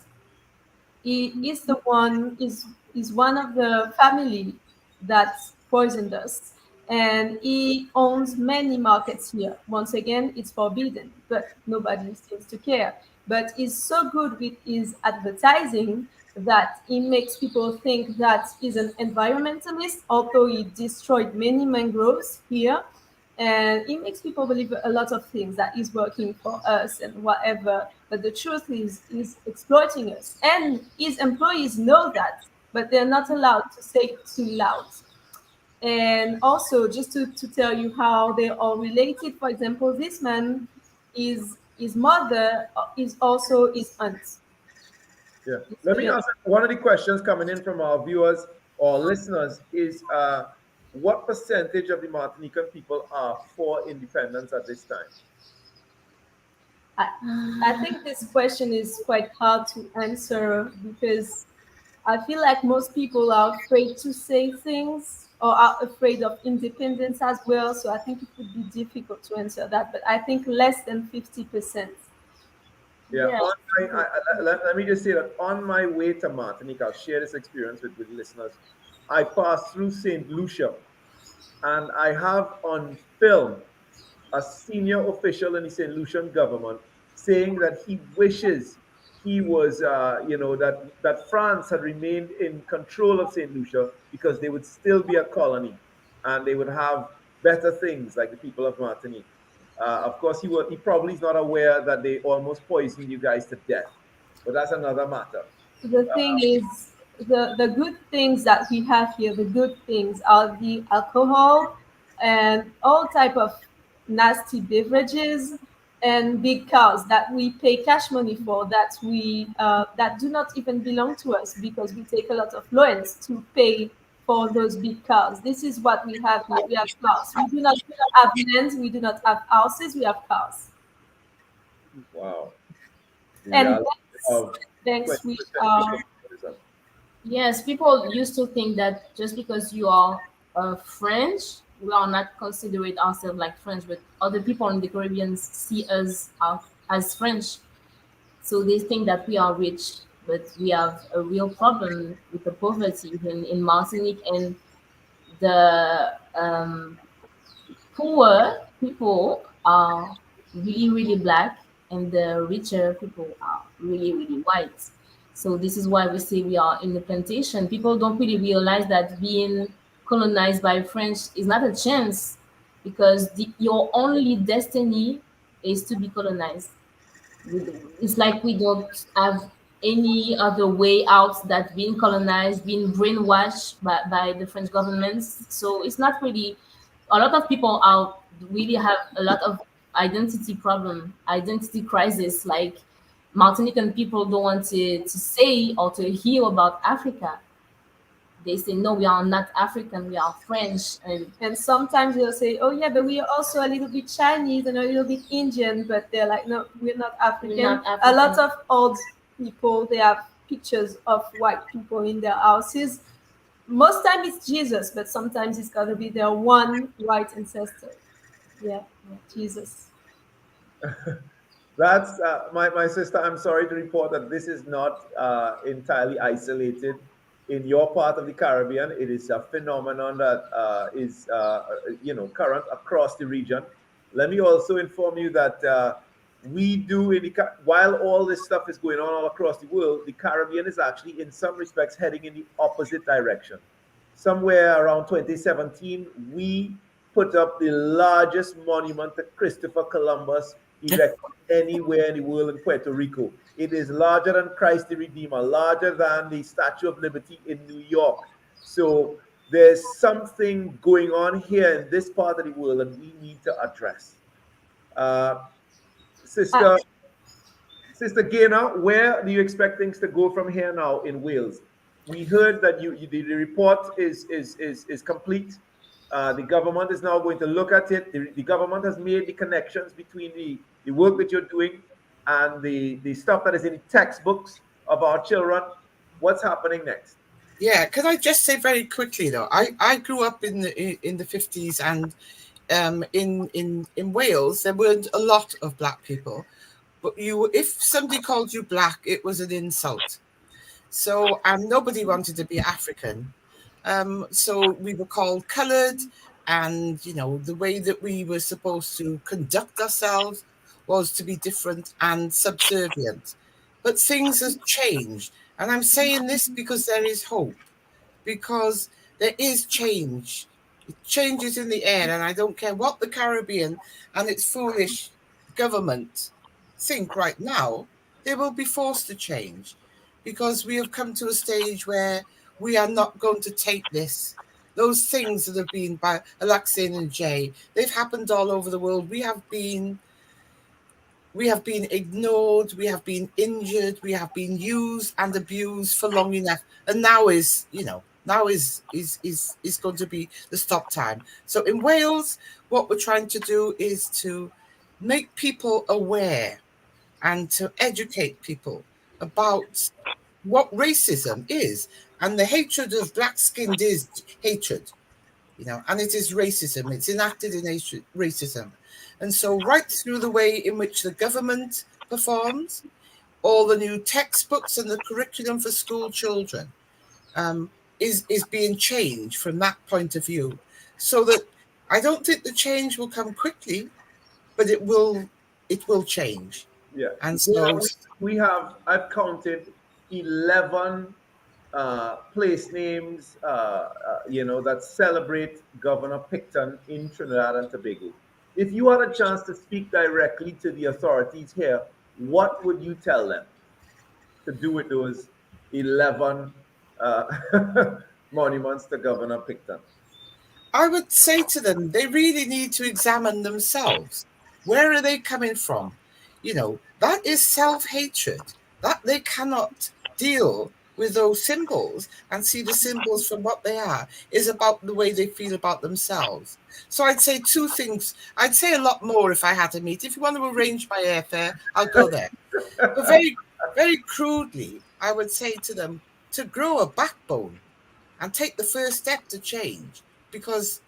[SPEAKER 19] He is the one is one of the family that poisoned us, and he owns many markets here. Once again, it's forbidden, but nobody seems to care. But he's so good with his advertising that he makes people think that he's an environmentalist, although he destroyed many mangroves here. And it makes people believe a lot of things, that he's working for us and whatever. But the truth is, he's exploiting us. And his employees know that, but they're not allowed to say it too loud. And also, just to tell you how they're all related, for example, this man, his mother is also his aunt.
[SPEAKER 5] Yeah. Let me ask one of the questions coming in from our viewers or listeners is what percentage of the Martinican people are for independence at this time?
[SPEAKER 19] I think this question is quite hard to answer because I feel like most people are afraid to say things or are afraid of independence as well. So I think it would be difficult to answer that. But I think less than 50%.
[SPEAKER 5] Yeah. Let me just say that on my way to Martinique, I'll share this experience with listeners. I passed through St. Lucia, and I have on film a senior official in the St. Lucian government saying that he wishes he was, that France had remained in control of St. Lucia because they would still be a colony and they would have better things like the people of Martinique. Of course, he probably is not aware that they almost poisoned you guys to death, but that's another matter.
[SPEAKER 19] The thing is, the good things that we have here, the good things are the alcohol and all type of nasty beverages and big cars that we pay cash money for, that we that do not even belong to us because we take a lot of loans to pay for those big cars. This is what we have here. We have cars. We do not have lands. We do not have houses. We have cars.
[SPEAKER 5] Wow.
[SPEAKER 19] And thanks we
[SPEAKER 20] Yes, people used to think that just because you are French, we are not considerate ourselves like French, but other people in the Caribbean see us as French. So they think that we are rich, but we have a real problem with the poverty in Martinique, and the poor people are really, really black, and the richer people are really, really white. So this is why we say we are in the plantation. People don't really realize that being colonized by French is not a chance, because your only destiny is to be colonized. It's like we don't have any other way out that being colonized, being brainwashed by the French government. So it's not really, a lot of people are really have a lot of identity problem, identity crisis. Like Martinican people don't want to say or to hear about Africa. They say, no, we are not African, we are French.
[SPEAKER 19] And sometimes they'll say, oh yeah, but we are also a little bit Chinese and a little bit Indian, but they're like, no, we're not African.
[SPEAKER 20] We're not African.
[SPEAKER 19] A lot of old people, they have pictures of white people in their houses. Most time it's Jesus, but sometimes it's gotta be their one white ancestor. Yeah, Jesus.
[SPEAKER 5] That's my sister. I'm sorry to report that this is not entirely isolated in your part of the Caribbean. It is a phenomenon that is current across the region. Let me also inform you that we do while all this stuff is going on all across the world, the Caribbean is actually in some respects heading in the opposite direction. Somewhere around 2017, we put up the largest monument to Christopher Columbus erected anywhere in the world in Puerto Rico. It is larger than Christ the Redeemer, larger than the Statue of Liberty in New York. So there's something going on here in this part of the world that we need to address. Sister Gaynor, where do you expect things to go from here now in Wales? We heard that the report is complete. The government is now going to look at it. The government has made the connections between the work that you're doing and the stuff that is in the textbooks of our children. What's happening next?
[SPEAKER 17] Yeah, can I just say very quickly though? I grew up in the 50s, and in Wales there weren't a lot of black people, but if somebody called you black, it was an insult. So nobody wanted to be African. So we were called coloured, and the way that we were supposed to conduct ourselves was to be different and subservient. But things have changed, and I'm saying this because there is hope, because there is change. Change is in the air, and I don't care what the Caribbean and its foolish government think right now, they will be forced to change, because we have come to a stage where we are not going to take this. Those things that have been by Alexei and Jay, they've happened all over the world. We have been ignored, we have been injured, we have been used and abused for long enough, and now is going to be the stop time. So in Wales, what we're trying to do is to make people aware and to educate people about what racism is, and the hatred of black-skinned is hatred, and it is racism. It's enacted in racism. And so right through the way in which the government performs, all the new textbooks and the curriculum for school children is being changed from that point of view. So that I don't think the change will come quickly, but it will change.
[SPEAKER 5] Yeah.
[SPEAKER 17] And so
[SPEAKER 5] I've counted 11 place names, that celebrate Governor Picton in Trinidad and Tobago. If you had a chance to speak directly to the authorities here, what would you tell them to do with those 11 monuments to Governor Picton?
[SPEAKER 17] I would say to them, they really need to examine themselves. Where are they coming from? That is self-hatred. That they cannot deal with those symbols and see the symbols from what they are is about the way they feel about themselves. So I'd say two things. I'd say a lot more if I had to meet. If you want to arrange my airfare, I'll go there. But very, very crudely, I would say to them to grow a backbone and take the first step to change, because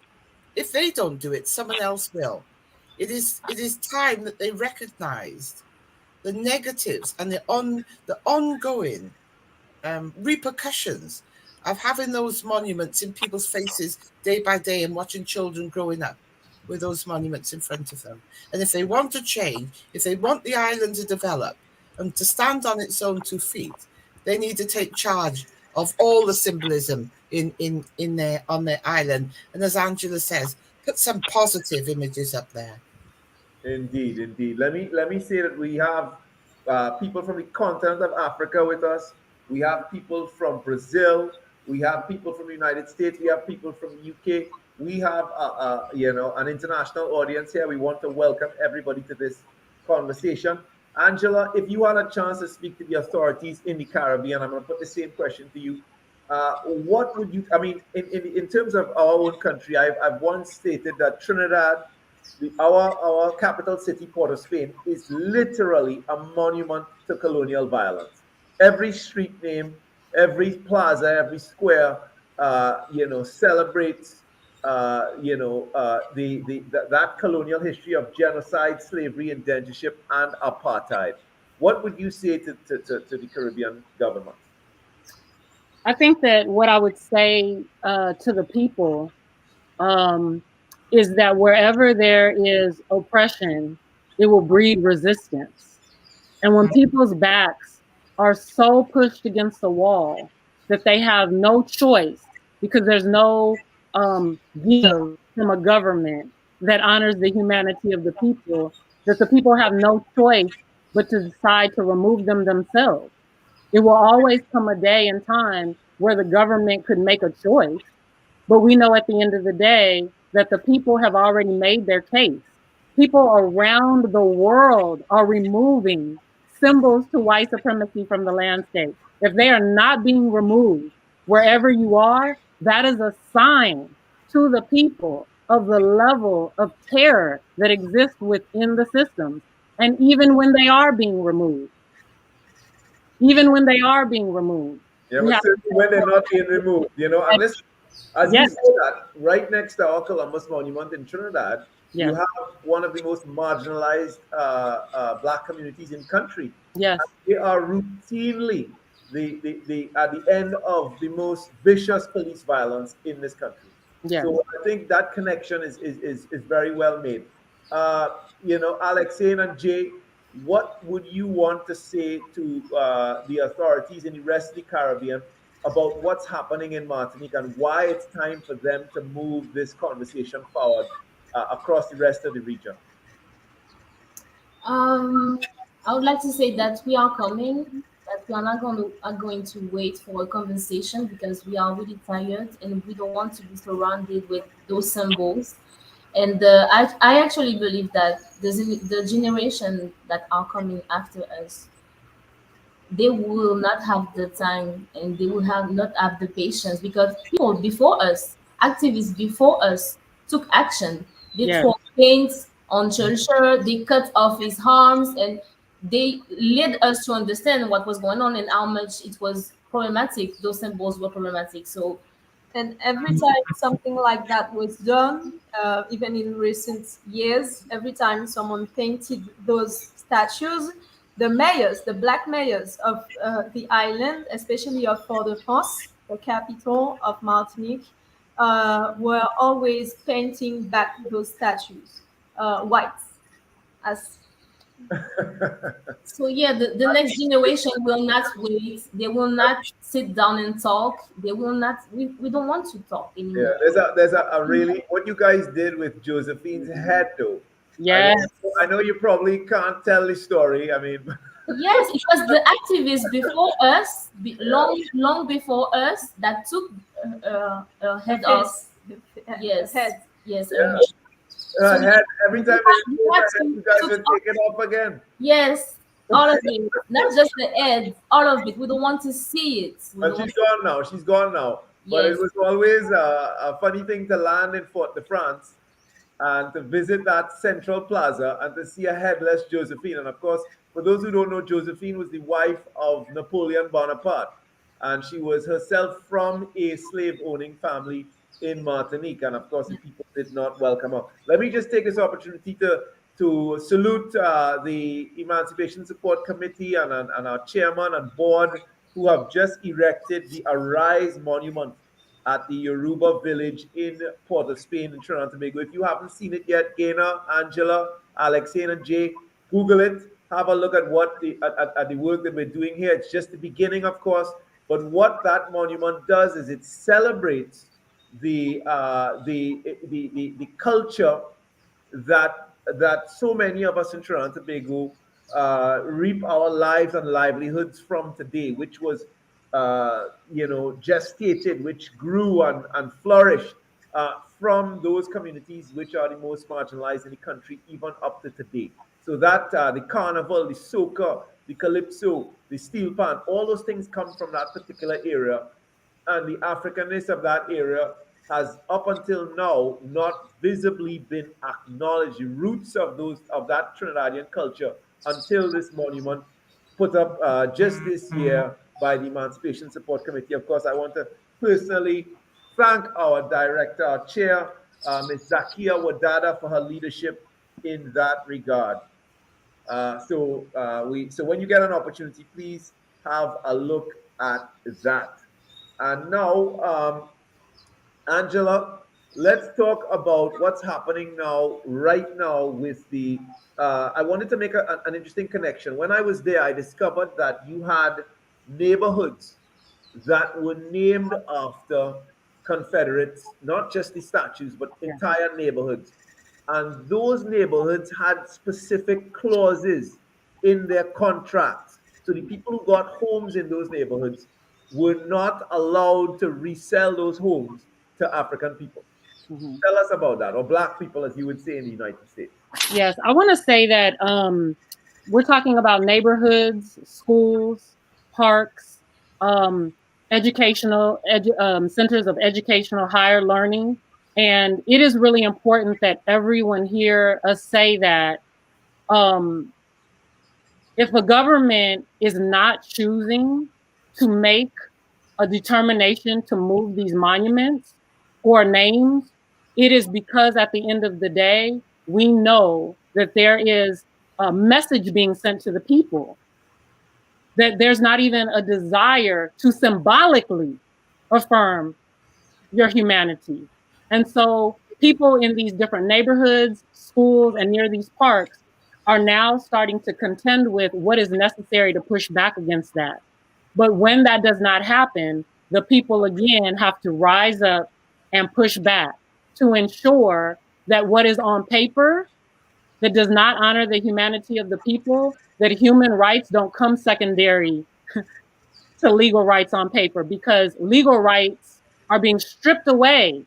[SPEAKER 17] if they don't do it, someone else will. It is time that they recognized the negatives and the ongoing repercussions of having those monuments in people's faces day by day and watching children growing up with those monuments in front of them. And if they want to change, if they want the island to develop and to stand on its own 2 feet, they need to take charge of all the symbolism on their island. And as Angela says, put some positive images up there.
[SPEAKER 5] Indeed. Let me say that we have people from the continent of Africa with us. We have people from Brazil. We have people from the United States. We have people from the UK. We have an international audience here. We want to welcome everybody to this conversation. Angela, if you had a chance to speak to the authorities in the Caribbean, I'm going to put the same question to you. What would you, in terms of our own country, I've once stated that Trinidad, our capital city, Port of Spain, is literally a monument to colonial violence. Every street name, every plaza, every square, celebrates, that colonial history of genocide, slavery, indentureship, and apartheid. What would you say to the Caribbean government?
[SPEAKER 18] I think that what I would say to the people is that wherever there is oppression, it will breed resistance. And when people's backs are so pushed against the wall that they have no choice, because there's no give from a government that honors the humanity of the people, that the people have no choice but to decide to remove them themselves. It will always come a day and time where the government could make a choice, but we know at the end of the day that the people have already made their case. People around the world are removing symbols to white supremacy from the landscape. If they are not being removed wherever you are, that is a sign to the people of the level of terror that exists within the systems. And even when they are being removed,
[SPEAKER 5] Yeah, but certainly when they're not being removed, you know, and listen, as you say that, right next to our Columbus Monument in Trinidad, you have one of the most marginalized Black communities in country.
[SPEAKER 18] Yes.
[SPEAKER 5] And they are routinely at the end of the most vicious police violence in this country.
[SPEAKER 18] Yes.
[SPEAKER 5] So I think that connection is very well made. You know, Alexei and Jay, what would you want to say to the authorities in the rest of the Caribbean about what's happening in Martinique and why it's time for them to move this conversation forward across the rest of the region?
[SPEAKER 20] I would like to say that we are coming, that we are not going to wait for a conversation because we are really tired and we don't want to be surrounded with those symbols. And I actually believe that the generation that are coming after us, they will not have the time and they will not have the patience because people before us, activists before us, took action. They threw paint on Ture, they cut off his arms, and they led us to understand what was going on and how much it was problematic. Those symbols were problematic. So,
[SPEAKER 19] and every time something like that was done, even in recent years, every time someone painted those statues, the mayors, the Black mayors of the island, especially of Fort-de-France, the capital of Martinique, were always painting back those statues white. As
[SPEAKER 20] so yeah, the next generation will not wait. They will not sit down and talk. They will not. We don't want to talk anymore.
[SPEAKER 5] Yeah, there's a really what you guys did with Josephine's head, though.
[SPEAKER 18] Yes.
[SPEAKER 5] I know you probably can't tell the story. I mean,
[SPEAKER 20] yes, it was the activists before us, long before us, that took head off. Yes, head. Yes.
[SPEAKER 5] So head, every time you guys would take it off again.
[SPEAKER 20] Yes, all of it, not just the head, all of it. We don't want to see it.
[SPEAKER 5] But she's gone now. She's gone now. But it was always a funny thing to land in Fort-de-France and to visit that central plaza and to see a headless Josephine. And of course, for those who don't know, Josephine was the wife of Napoleon Bonaparte. And she was herself from a slave-owning family in Martinique. And of course, the people did not welcome her. Let me just take this opportunity to salute the Emancipation Support Committee and our chairman and board who have just erected the Arise Monument at the Yoruba village in Port of Spain in Trinidad and Tobago. If you haven't seen it yet, Gaina, Angela, Alexei, and Jay, Google it. Have a look at at the work that we're doing here. It's just the beginning, of course. But what that monument does is it celebrates the culture that so many of us in Trinidad and Tobago reap our lives and livelihoods from today, which was gestated, which grew and flourished from those communities which are the most marginalized in the country, even up to today. So that the carnival, the soca, the calypso, the steel pan, all those things come from that particular area. And the Africanness of that area has up until now not visibly been acknowledged. The roots of that Trinidadian culture until this monument put up just this year by the Emancipation Support Committee. Of course, I want to personally thank our director, our chair, Ms. Zakia Wadada, for her leadership in that regard. So when you get an opportunity, please have a look at that. And now, Angela, let's talk about what's happening right now with the, I wanted to make an interesting connection. When I was there, I discovered that you had neighborhoods that were named after Confederates, not just the statues, but entire neighborhoods. And those neighborhoods had specific clauses in their contracts. So the people who got homes in those neighborhoods were not allowed to resell those homes to African people. Tell us about that, or Black people, as you would say in the United States.
[SPEAKER 18] Yes, I want to say that we're talking about neighborhoods, schools, parks, educational centers of educational higher learning. And it is really important that everyone hear us say that if a government is not choosing to make a determination to move these monuments or names, it is because at the end of the day, we know that there is a message being sent to the people, that there's not even a desire to symbolically affirm your humanity. And so people in these different neighborhoods, schools, and near these parks are now starting to contend with what is necessary to push back against that. But when that does not happen, the people again have to rise up and push back to ensure that what is on paper that does not honor the humanity of the people, that human rights don't come secondary to legal rights on paper, because legal rights are being stripped away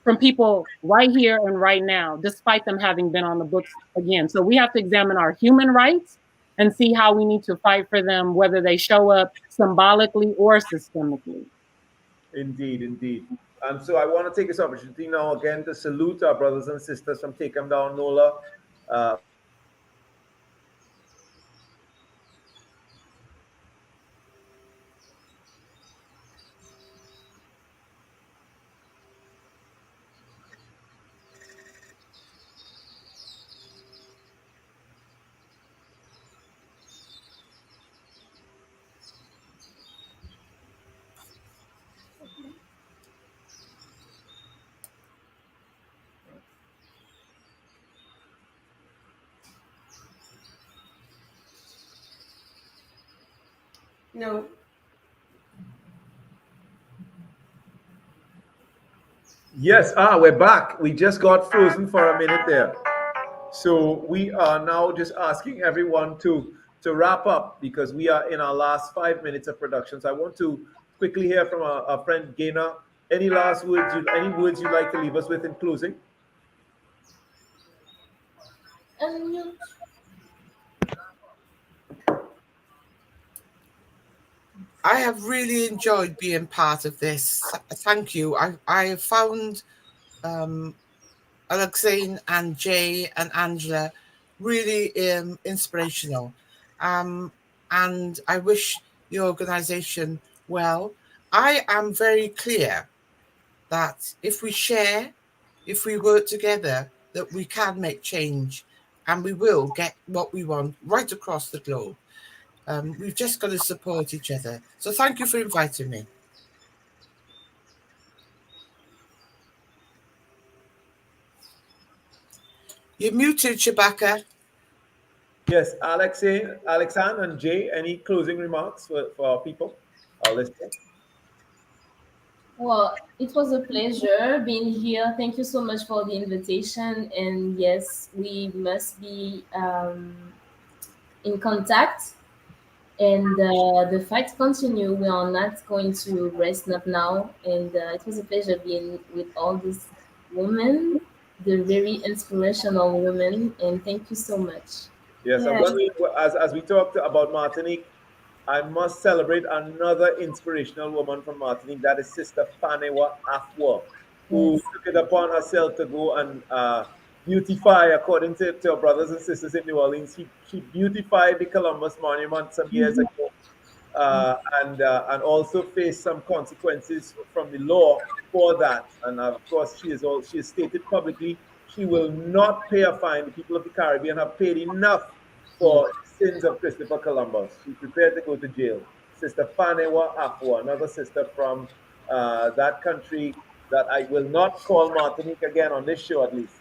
[SPEAKER 18] from people right here and right now, despite them having been on the books again. So we have to examine our human rights and see how we need to fight for them, whether they show up symbolically or systemically.
[SPEAKER 5] Indeed, indeed. And so I want to take this opportunity now again to salute our brothers and sisters from Take 'em Down NOLA.
[SPEAKER 19] No.
[SPEAKER 5] Yes, we're back. We just got frozen for a minute there. So we are now just asking everyone to wrap up, because we are in our last 5 minutes of production. So I want to quickly hear from our friend Gaina. Any last words, any words you'd like to leave us with in closing?
[SPEAKER 17] I have really enjoyed being part of this. Thank you. I have found Alexane and Jay and Angela really inspirational. And I wish the organization well. I am very clear that if we share, if we work together, that we can make change and we will get what we want right across the globe. We've just got to support each other. So thank you for inviting me. You're muted, Shabaka.
[SPEAKER 5] Yes, Alexandre and Jay, any closing remarks for our people, our listeners?
[SPEAKER 20] Well, it was a pleasure being here. Thank you so much for the invitation. And yes, we must be in contact. And the fight continue. We are not going to rest up now. And it was a pleasure being with all these women, the very inspirational women. And thank you so much.
[SPEAKER 5] Yes, and as we talked about Martinique, I must celebrate another inspirational woman from Martinique. That is Sister Fanewa Afua, who took it upon herself to go and beautify, according to our brothers and sisters in New Orleans. She beautified the Columbus Monument some years ago, and also faced some consequences from the law for that. And of course, she has stated publicly she will not pay a fine. The people of the Caribbean have paid enough for sins of Christopher Columbus. She's prepared to go to jail. Sister Fanewa Afua, another sister from that country that I will not call Martinique again on this show, at least.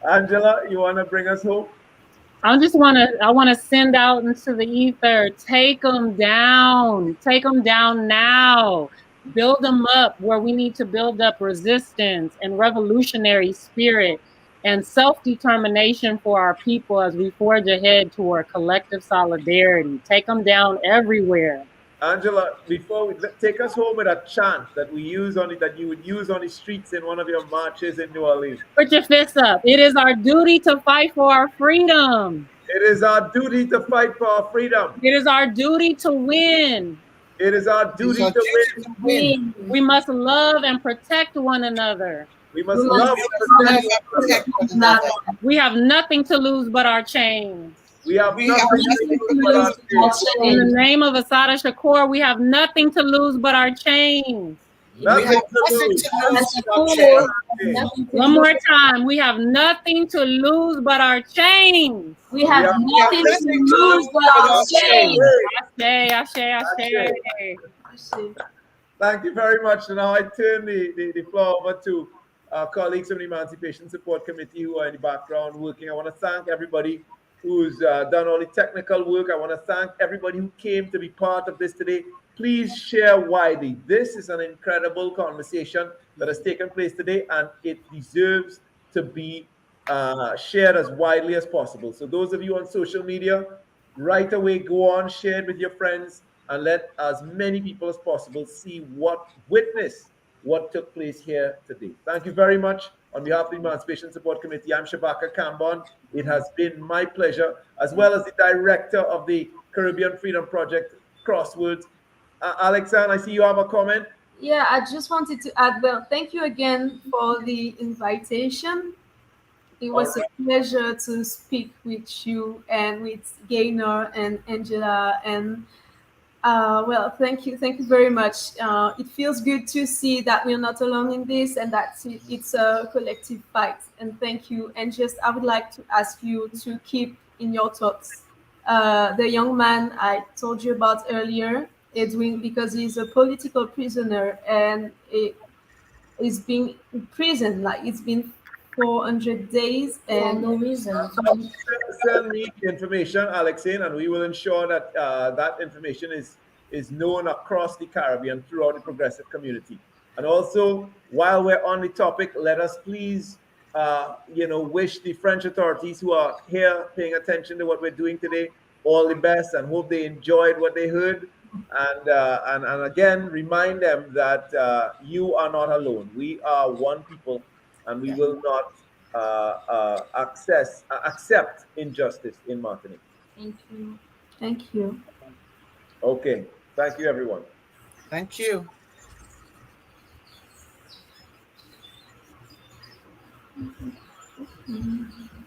[SPEAKER 5] Angela, you want to bring us home?
[SPEAKER 18] I want to send out into the ether, take them down now. Build them up where we need to build up resistance and revolutionary spirit and self-determination for our people as we forge ahead toward collective solidarity. Take them down everywhere.
[SPEAKER 5] Angela, before we take us home with a chant that you would use on the streets in one of your marches in New Orleans.
[SPEAKER 18] Put your fists up. It is our duty to fight for our freedom.
[SPEAKER 5] It is our duty to fight for our freedom.
[SPEAKER 18] It is our duty to win.
[SPEAKER 5] It is our duty to win.
[SPEAKER 18] We must love and protect one another.
[SPEAKER 5] We must love and protect one another.
[SPEAKER 18] We have nothing to lose but our chains.
[SPEAKER 5] We have
[SPEAKER 20] We have
[SPEAKER 5] nothing
[SPEAKER 20] nothing
[SPEAKER 5] to
[SPEAKER 20] to
[SPEAKER 5] lose but our
[SPEAKER 20] lose but our
[SPEAKER 5] chains.
[SPEAKER 18] In the
[SPEAKER 20] chains.
[SPEAKER 18] name of Asada Shakur, we have nothing to lose but our chains.
[SPEAKER 20] We have
[SPEAKER 5] Nothing to
[SPEAKER 20] nothing
[SPEAKER 5] lose.
[SPEAKER 20] to lose but our
[SPEAKER 18] Shakur,
[SPEAKER 20] chains. Nothing to
[SPEAKER 18] one
[SPEAKER 20] lose.
[SPEAKER 18] more time. We have nothing to lose but our chains.
[SPEAKER 20] We have nothing to lose but our chains.
[SPEAKER 18] Ashe.
[SPEAKER 5] Thank you very much. So now I turn the floor over to our colleagues from the Emancipation Support Committee who are in the background working. I want to thank everybody who's done all the technical work. I want to thank everybody who came to be part of this today. Please share widely. This is an incredible conversation that has taken place today, and it deserves to be shared as widely as possible. So those of you on social media, right away, go on, share it with your friends, and let as many people as possible witness what took place here today. Thank you very much. On behalf of the Emancipation Support Committee, I'm Shabaka Kambon. It has been my pleasure, as well as the director of the Caribbean Freedom Project, Crosswords. Alexandre, I see you have a comment.
[SPEAKER 19] Yeah, I just wanted to add, well, thank you again for the invitation. It was a pleasure to speak with you and with Gaynor and Angela. And well, thank you very much. It feels good to see that we're not alone in this and that it's a collective fight. And thank you. And just, I would like to ask you to keep in your thoughts the young man I told you about earlier, Edwin, because he's a political prisoner and he's being imprisoned. Like, it's been 400 days and
[SPEAKER 20] for no reason.
[SPEAKER 5] Send me the information, Alexine, and we will ensure that that information is known across the Caribbean throughout the progressive community. And also, while we're on the topic, let us please, wish the French authorities who are here paying attention to what we're doing today all the best, and hope they enjoyed what they heard. And again, remind them that you are not alone. We are one people, and we will not accept injustice in Martinique.
[SPEAKER 19] Thank you. Thank you.
[SPEAKER 5] Okay. Thank you, everyone.
[SPEAKER 17] Thank you.
[SPEAKER 19] Mm-hmm.